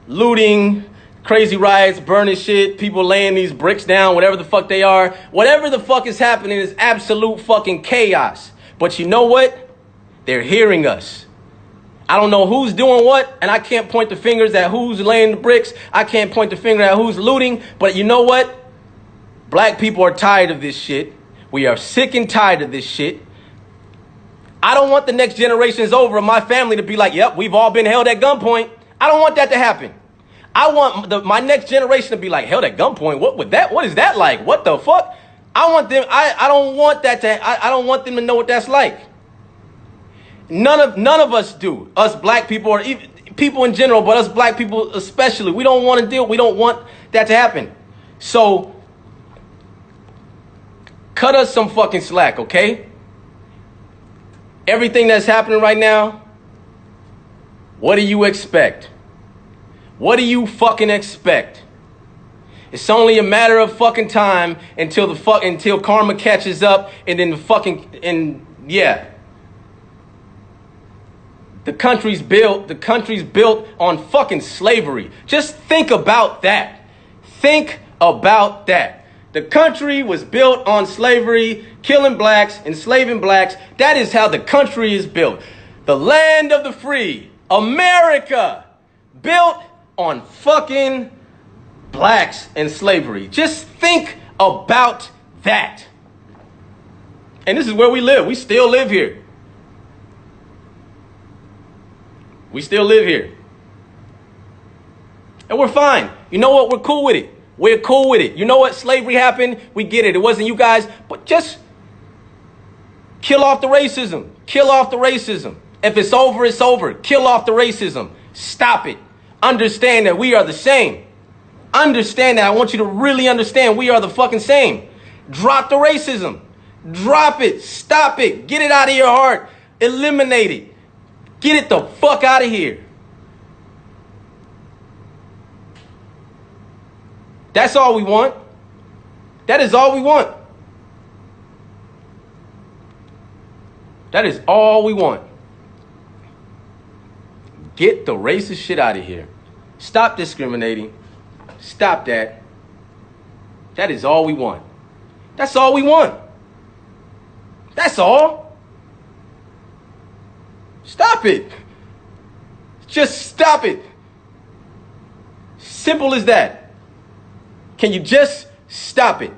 looting, crazy riots, burning shit, people laying these bricks down, whatever the fuck they are. Whatever the fuck is happening is absolute fucking chaos. But you know what? They're hearing us. I don't know who's doing what, and I can't point the fingers at who's laying the bricks. I can't point the finger at who's looting. But you know what? Black people are tired of this shit. We are sick and tired of this shit. I don't want the next generations over of my family to be like, yep, we've all been held at gunpoint. I don't want that to happen. I want my next generation to be like, held at gunpoint. What is that like? What the fuck? I want them. I don't want that to. I don't want them to know what that's like. None of us do. Us black people, or even people in general, but us black people especially. We don't want to deal. We don't want that to happen. So cut us some fucking slack, okay? Everything that's happening right now, what do you expect? What do you fucking expect? It's only a matter of fucking time until karma catches up, and then yeah. The country's built on fucking slavery. Just think about that. Think about that. The country was built on slavery, killing blacks, enslaving blacks. That is how the country is built. The land of the free, America, built on fucking blacks and slavery. Just think about that. And this is where we live. We still live here. We still live here. And we're fine. You know what? We're cool with it. We're cool with it. You know what? Slavery happened. We get it. It wasn't you guys. But just kill off the racism. Kill off the racism. If it's over, it's over. Kill off the racism. Stop it. Understand that we are the same. Understand that. I want you to really understand we are the fucking same. Drop the racism. Drop it. Stop it. Get it out of your heart. Eliminate it. Get it the fuck out of here. That's all we want. That is all we want. That is all we want. Get the racist shit out of here. Stop discriminating. Stop that. That is all we want. That's all we want. That's all. Stop it. Just stop it. Simple as that. Can you just stop it?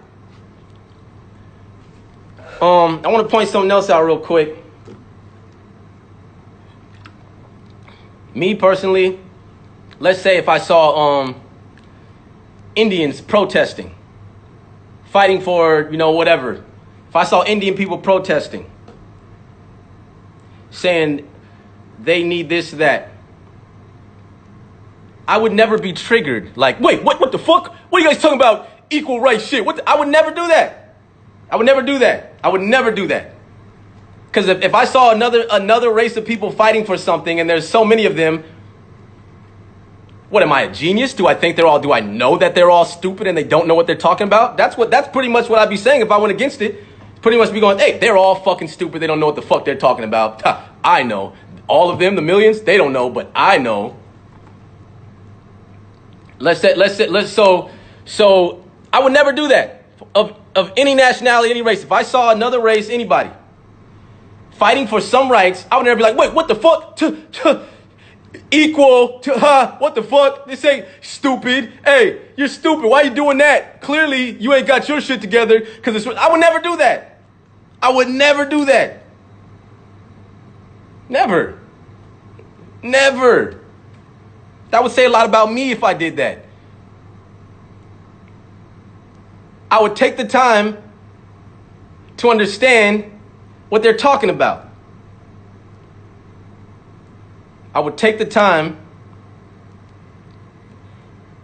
I want to point something else out real quick. Me personally, let's say if I saw Indians protesting, fighting for, whatever. If I saw Indian people protesting, saying they need this, that, I would never be triggered. Like, wait, what the fuck? What are you guys talking about? Equal rights shit. I would never do that. I would never do that. I would never do that. Because if I saw another race of people fighting for something, and there's so many of them, what, am I a genius? Do I know that they're all stupid and they don't know what they're talking about? That's pretty much what I'd be saying if I went against it. Pretty much be going, hey, they're all fucking stupid. They don't know what the fuck they're talking about. I know. All of them, the millions, they don't know, but I know. So I would never do that of any nationality, any race. If I saw another race, anybody fighting for some rights, I would never be like, wait, what the fuck? Equal to, what the fuck? This ain't stupid. Hey, you're stupid. Why are you doing that? Clearly, you ain't got your shit together. I would never do that. I would never do that. Never. Never. That would say a lot about me if I did that. I would take the time to understand what they're talking about. I would take the time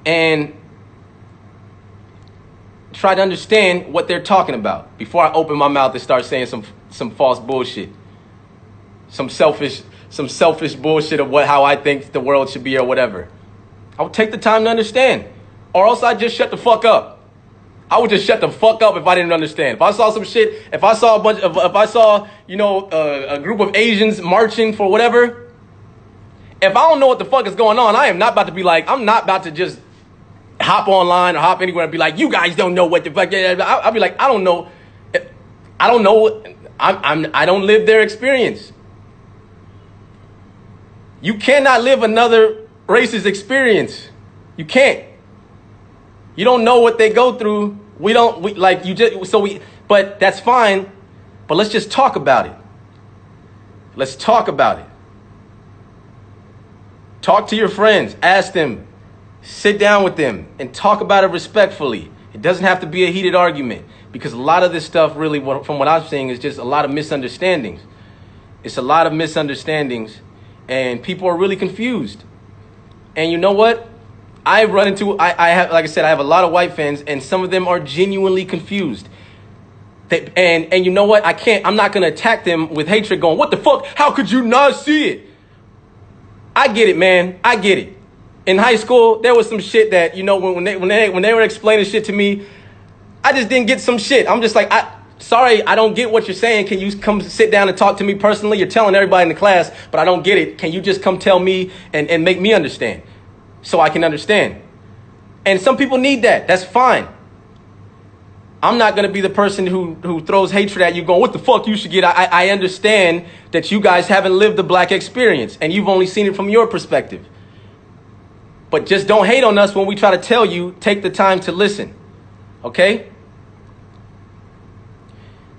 and try to understand what they're talking about before I open my mouth and start saying some false bullshit. Some selfish bullshit of how I think the world should be or whatever. I would take the time to understand. Or else I'd just shut the fuck up. I would just shut the fuck up if I didn't understand. If I saw some shit, if I saw a group of Asians marching for whatever, if I don't know what the fuck is going on, I am not about to be like, I'm not about to just hop online or hop anywhere and be like, you guys don't know what the fuck. I'll be like, I don't know. I don't know. I don't live their experience. You cannot live another race's experience. You can't. You don't know what they go through. But that's fine. But let's just talk about it. Let's talk about it. Talk to your friends. Ask them. Sit down with them and talk about it respectfully. It doesn't have to be a heated argument, because a lot of this stuff really, from what I'm seeing, is just a lot of misunderstandings. It's a lot of misunderstandings, and people are really confused. And you know what? I have, like I said, I have a lot of white fans, and some of them are genuinely confused. And you know what? I'm not going to attack them with hatred going, what the fuck? How could you not see it? I get it, man. I get it. In high school, there was some shit that, when they were explaining shit to me, I just didn't get some shit. I'm just like, sorry, I don't get what you're saying. Can you come sit down and talk to me personally? You're telling everybody in the class, but I don't get it. Can you just come tell me and make me understand so I can understand? And some people need that. That's fine. I'm not going to be the person who throws hatred at you going, what the fuck you should get? I understand that you guys haven't lived the black experience and you've only seen it from your perspective. But just don't hate on us when we try to tell you, take the time to listen. Okay?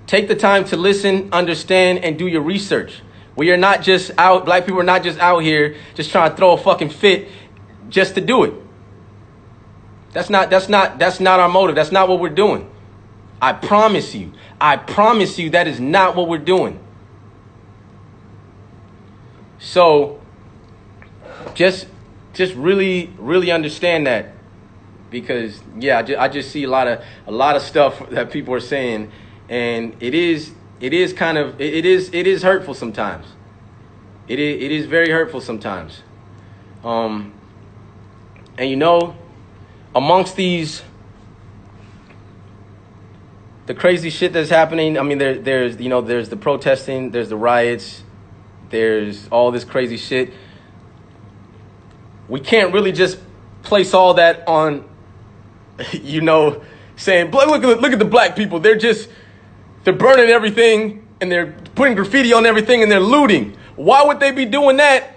Take the time to listen, understand, and do your research. We are not just out, black people are not just out here just trying to throw a fucking fit just to do it. That's not our motive. That's not what we're doing. I promise you that is not what we're doing. So just really, really understand that, because I just see a lot of stuff that people are saying, and it is hurtful sometimes. It is very hurtful sometimes. And amongst the crazy shit that's happening, I mean, there's the protesting, there's the riots, there's all this crazy shit. We can't really just place all that on, saying, look at the black people. They're burning everything and they're putting graffiti on everything and they're looting. Why would they be doing that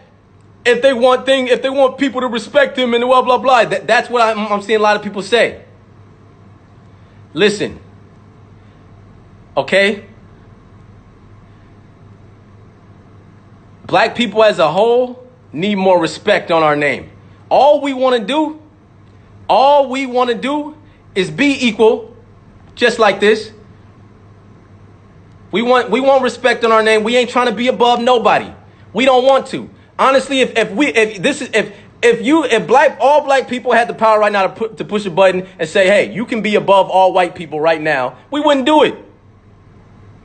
if they want people to respect them and blah, blah, blah? That's what I'm seeing a lot of people say. Listen, okay? Black people as a whole need more respect on our name. All we want to do is be equal, just like this. We want respect on our name. We ain't trying to be above nobody. We don't want to. Honestly, if all black people had the power right now to push a button and say, hey, you can be above all white people right now, we wouldn't do it.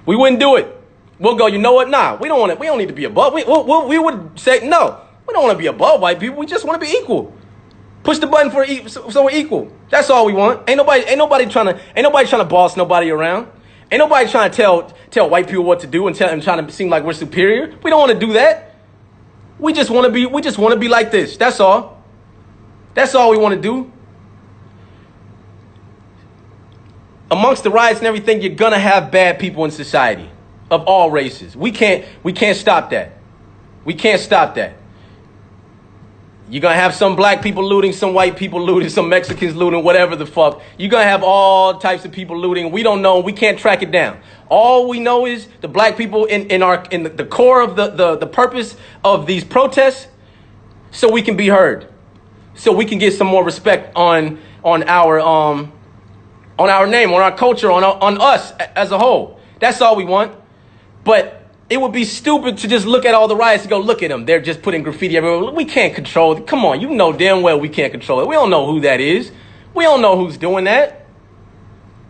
We wouldn't do it. We'll go, you know what? Nah, we don't need to be above. We would say, no, we don't want to be above white people. We just want to be equal. Push the button so we're equal. That's all we want. Ain't nobody trying to boss nobody around. Ain't nobody trying to tell white people what to do and trying to seem like we're superior. We don't want to do that. We just want to be like this. That's all. That's all we want to do. Amongst the riots and everything, you're gonna have bad people in society of all races. We can't stop that. We can't stop that. You're going to have some black people looting, some white people looting, some Mexicans looting, whatever the fuck. You're going to have all types of people looting. We don't know. We can't track it down. All we know is the black people in the core of the purpose of these protests, so we can be heard, so we can get some more respect on our name, on our culture, on us as a whole. That's all we want. But it would be stupid to just look at all the riots and go, look at them. They're just putting graffiti everywhere. We can't control it. Come on, you know damn well we can't control it. We don't know who that is. We don't know who's doing that.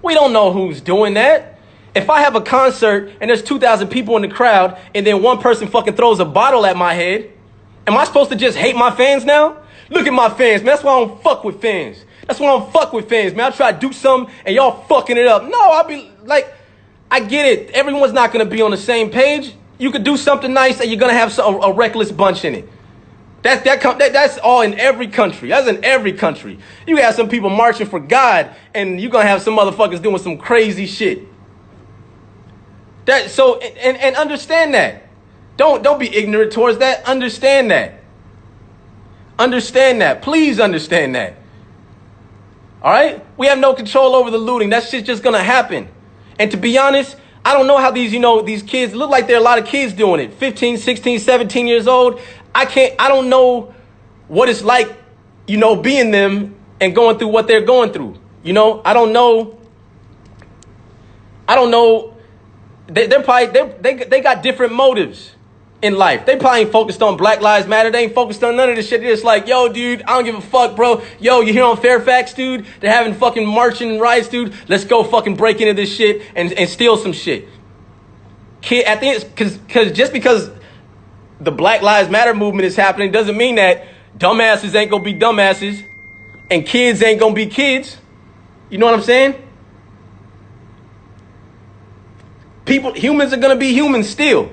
We don't know who's doing that. If I have a concert and there's 2,000 people in the crowd and then one person fucking throws a bottle at my head, am I supposed to just hate my fans now? Look at my fans, man. That's why I don't fuck with fans. That's why I don't fuck with fans, man. I try to do something and y'all fucking it up. No, I'll be like, I get it. Everyone's not going to be on the same page. You could do something nice and you're going to have a reckless bunch in it. That's all in every country. That's in every country. You have some people marching for God and you're going to have some motherfuckers doing some crazy shit. And understand that. Don't be ignorant towards that. Understand that. Understand that. Please understand that. All right? We have no control over the looting. That shit's just going to happen. And to be honest, I don't know how these kids look like. There are a lot of kids doing it. 15, 16, 17 years old. I don't know what it's like, being them and going through what they're going through. I don't know. They're probably, they got different motives in life. They probably ain't focused on Black Lives Matter. They ain't focused on none of this shit. They're just like, yo, dude, I don't give a fuck, bro. Yo, you here on Fairfax, dude? They're having fucking marching and riots, dude. Let's go fucking break into this shit and steal some shit. Kid, I think it's because the Black Lives Matter movement is happening doesn't mean that dumbasses ain't gonna be dumbasses and kids ain't gonna be kids. You know what I'm saying? Humans are gonna be humans still.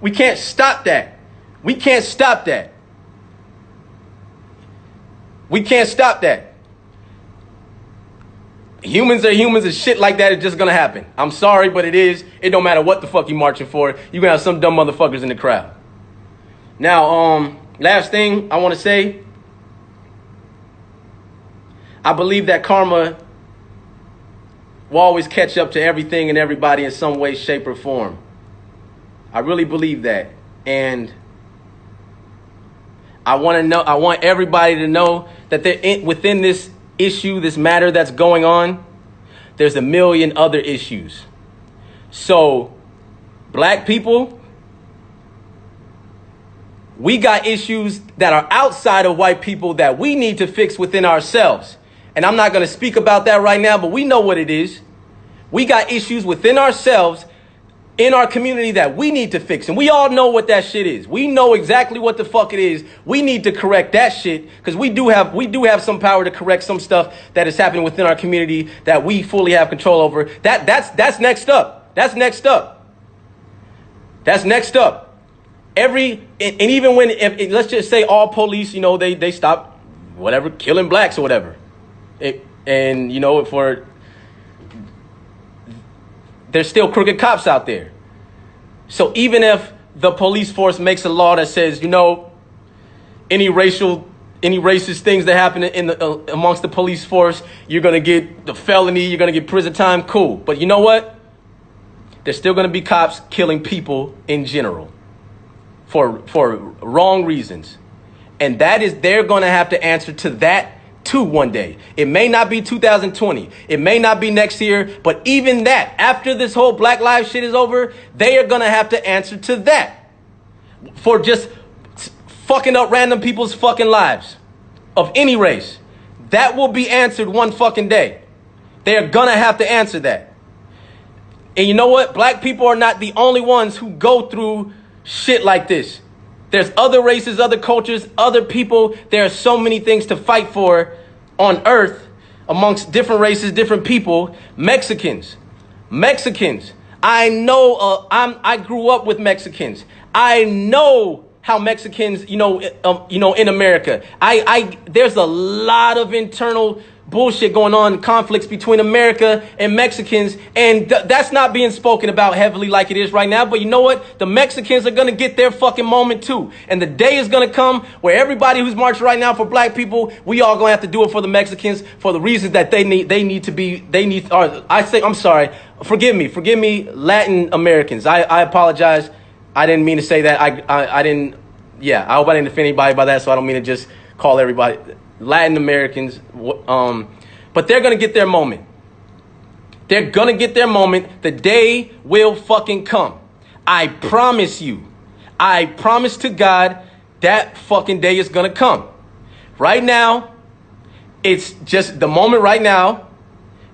We can't stop that. We can't stop that. We can't stop that. Humans are humans and shit like that is just gonna happen. I'm sorry, but it is. It don't matter what the fuck you marching for. You're gonna have some dumb motherfuckers in the crowd. Now, last thing I want to say. I believe that karma will always catch up to everything and everybody in some way, shape, or form. I really believe that. And I want everybody to know that within this issue, this matter that's going on, there's a million other issues. So, black people, we got issues that are outside of white people that we need to fix within ourselves. And I'm not going to speak about that right now, but we know what it is. We got issues within ourselves in our community that we need to fix. And we all know what that shit is. We know exactly what the fuck it is. We need to correct that shit because we do have some power to correct some stuff that is happening within our community that we fully have control over. That's next up. That's next up. That's next up. And even when, let's just say all police, they stop whatever, killing blacks or whatever. There's still crooked cops out there. So even if the police force makes a law that says, any racist things that happen amongst the police force, you're going to get the felony, you're going to get prison time, cool. But you know what? There's still going to be cops killing people in general for wrong reasons. And they're going to have to answer to that too one day. It may not be 2020. It may not be next year. But even that, after this whole Black Lives shit is over, they are going to have to answer to that for just fucking up random people's fucking lives of any race. That will be answered one fucking day. They're going to have to answer that. And you know what? Black people are not the only ones who go through shit like this. There's other races, other cultures, other people. There are so many things to fight for on earth amongst different races, different people. Mexicans. I know, I grew up with Mexicans. I know how Mexicans, in America. There's a lot of internal bullshit going on, conflicts between America and Mexicans, and that's not being spoken about heavily like it is right now. But you know what? The Mexicans are going to get their fucking moment too. And the day is going to come where everybody who's marching right now for black people, we all going to have to do it for the Mexicans for the reasons that forgive me, Latin Americans. I apologize. I didn't mean to say that. I hope I didn't offend anybody by that, so I don't mean to just call everybody Latin Americans, but they're going to get their moment. They're going to get their moment. The day will fucking come. I promise you. I promise to God that fucking day is going to come. Right now, it's just the moment right now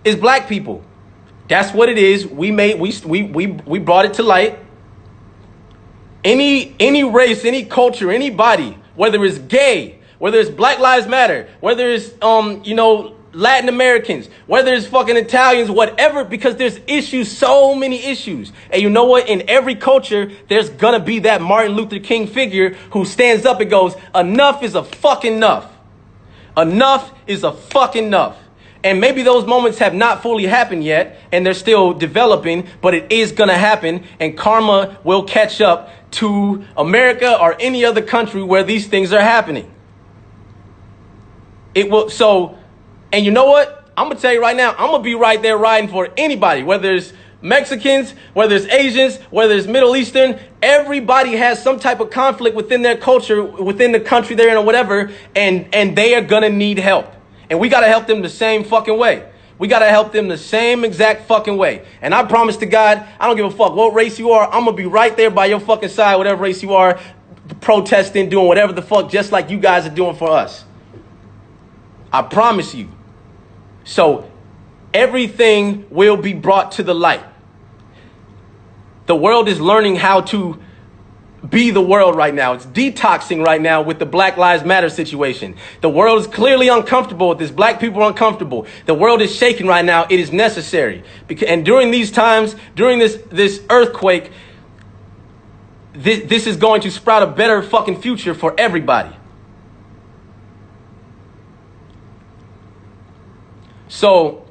is black people. That's what it is. We brought it to light. Any race, any culture, anybody, whether it's gay, whether it's Black Lives Matter, whether it's Latin Americans, whether it's fucking Italians, whatever, because there's issues, so many issues. And you know what? In every culture, there's gonna be that Martin Luther King figure who stands up and goes, enough is a fucking enough. Enough is a fucking enough. And maybe those moments have not fully happened yet, and they're still developing, but it is gonna happen, and karma will catch up to America or any other country where these things are happening. It will, so, and you know what? I'm gonna tell you right now, I'm gonna be right there riding for anybody, whether it's Mexicans, whether it's Asians, whether it's Middle Eastern. Everybody has some type of conflict within their culture, within the country they're in or whatever, and they are gonna need help. And we gotta help them the same fucking way. We gotta help them the same exact fucking way. And I promise to God, I don't give a fuck what race you are. I'm gonna be right there by your fucking side, whatever race you are, protesting, doing whatever the fuck, just like you guys are doing for us. I promise you. So everything will be brought to the light. The world is learning how to be the world right now. It's detoxing right now with the Black Lives Matter situation. The world is clearly uncomfortable with this. Black people are uncomfortable. The world is shaking right now. It is necessary. And during these times, during this earthquake, this is going to sprout a better fucking future for everybody. So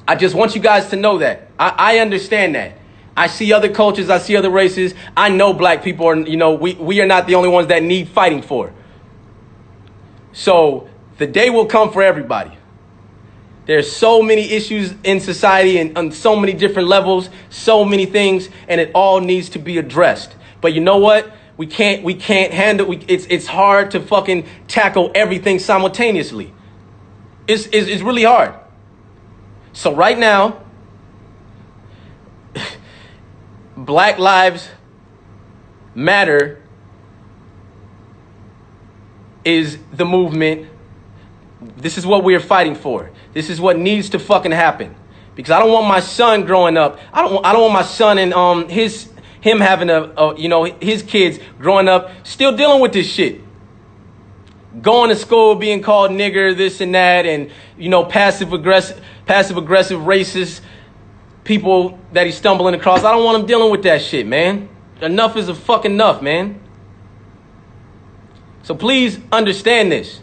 I just want you guys to know that. I understand that. I see other cultures. I see other races. I know black people are, we are not the only ones that need fighting for. So the day will come for everybody. There's so many issues in society and on so many different levels, so many things, and it all needs to be addressed. But you know what? We can't handle, it's hard to fucking tackle everything simultaneously. It's really hard. So right now, Black Lives Matter is the movement. This is what we are fighting for. This is what needs to fucking happen. Because I don't want my son growing up. I don't want my son and him having his kids growing up still dealing with this shit. Going to school, being called nigger, this and that, and passive aggressive racist people that he's stumbling across. I don't want him dealing with that shit, man. Enough is a fucking enough, man. So please understand this.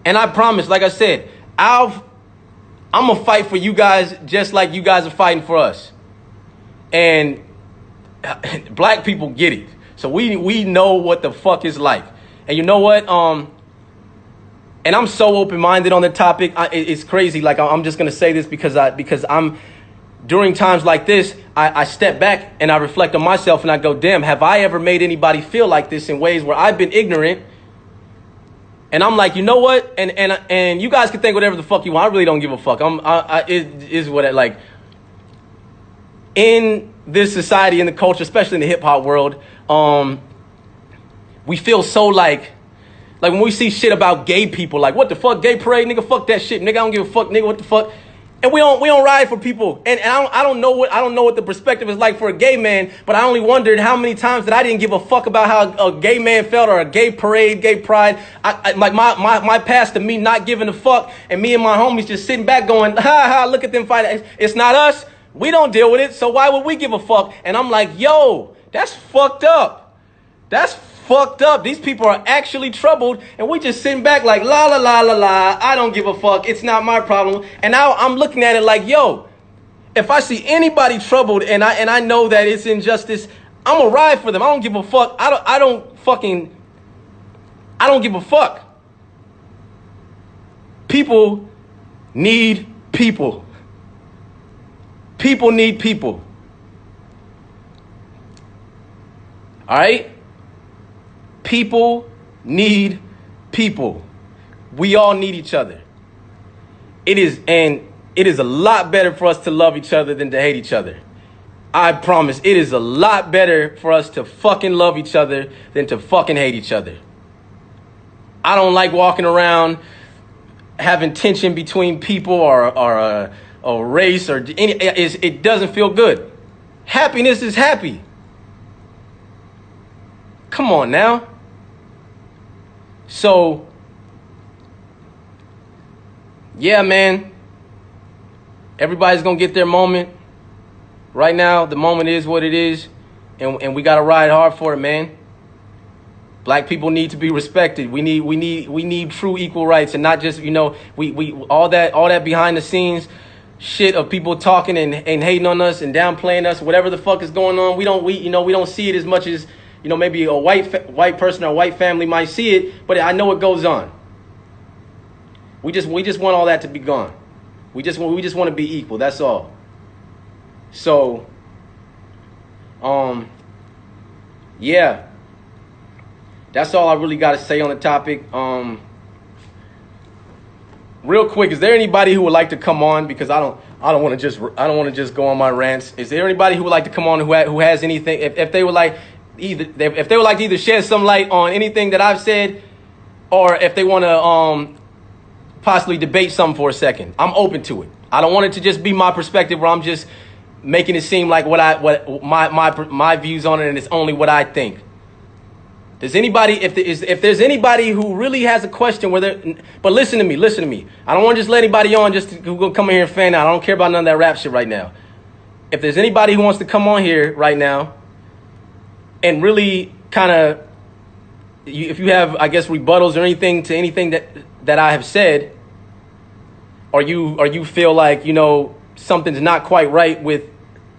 And I promise, like I said, I'm gonna fight for you guys just like you guys are fighting for us. And black people get it. So we know what the fuck it's like. And you know what? And I'm so open-minded on the topic. It's crazy. Like, I'm just gonna say this because I'm during times like this, I step back and I reflect on myself and I go, damn, have I ever made anybody feel like this in ways where I've been ignorant? And I'm like, you know what? And you guys can think whatever the fuck you want. I really don't give a fuck. It is what it like. In this society, in the culture, especially in the hip hop world, we feel so like when we see shit about gay people, like, what the fuck, gay parade, nigga, fuck that shit, nigga, I don't give a fuck, nigga, what the fuck. And we don't ride for people. And I don't know what the perspective is like for a gay man, but I only wondered how many times that I didn't give a fuck about how a gay man felt or a gay parade, gay pride. Like my past to me not giving a fuck and me and my homies just sitting back going, ha ha, look at them fight. It's not us. We don't deal with it. So why would we give a fuck? And I'm like, yo, that's fucked up. That's fucked up. These people are actually troubled, and we just sitting back like, la la la la la, I don't give a fuck, it's not my problem. And now I'm looking at it like, yo, if I see anybody troubled and I know that it's injustice, I'm gonna ride for them. I don't give a fuck. I don't give a fuck. People need people. People need people. All right? People need people. We all need each other. It is a lot better for us to love each other than to hate each other. I promise. It is a lot better for us to fucking love each other than to fucking hate each other. I don't like walking around having tension between people or a race or any. It doesn't feel good. Happiness is happy. Come on now. So, yeah, man. Everybody's gonna get their moment. Right now, the moment is what it is, and we gotta ride hard for it, man. Black people need to be respected. We need true equal rights, and not just, we all that behind the scenes shit of people talking and hating on us and downplaying us, whatever the fuck is going on. We don't see it as much as, maybe a white person or a white family might see it, but I know it goes on. We just want all that to be gone. We just want to be equal. That's all. So, yeah, that's all I really got to say on the topic. Real quick, is there anybody who would like to come on? Because I don't want to just go on my rants. Is there anybody who would like to come on who has anything? If they would like to either shed some light on anything that I've said, or if they want to possibly debate something for a second, I'm open to it. I don't want it to just be my perspective where I'm just making it seem like what my views on it, and it's only what I think. Does anybody, if there's anybody who really has a question, but listen to me. I don't want to just let anybody on just to come in here and fan out. I don't care about none of that rap shit right now. If there's anybody who wants to come on here right now and really kind of, if you have, I guess, rebuttals or anything to anything that I have said, or you feel like, something's not quite right with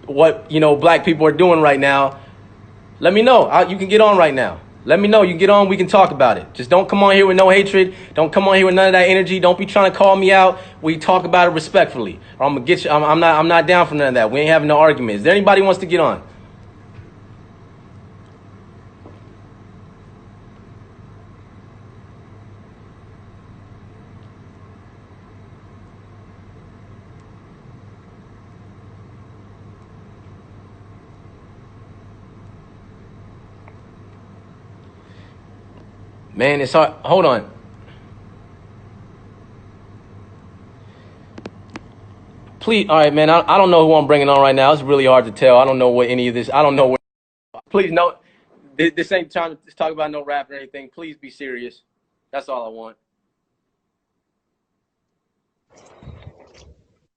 what, black people are doing right now, let me know. You can get on right now. Let me know. You can get on. We can talk about it. Just don't come on here with no hatred. Don't come on here with none of that energy. Don't be trying to call me out. We talk about it respectfully, or I'm gonna get you. I'm not down for none of that. We ain't having no argument. Is there anybody who wants to get on? Man, it's hard. Hold on. Please, all right, man. I don't know who I'm bringing on right now. It's really hard to tell. I don't know what any of this. I don't know what. Please, no. This ain't time to talk about no rap or anything. Please be serious. That's all I want.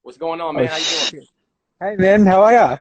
What's going on, man? Oh How you doing? shit. Hey man, how are ya?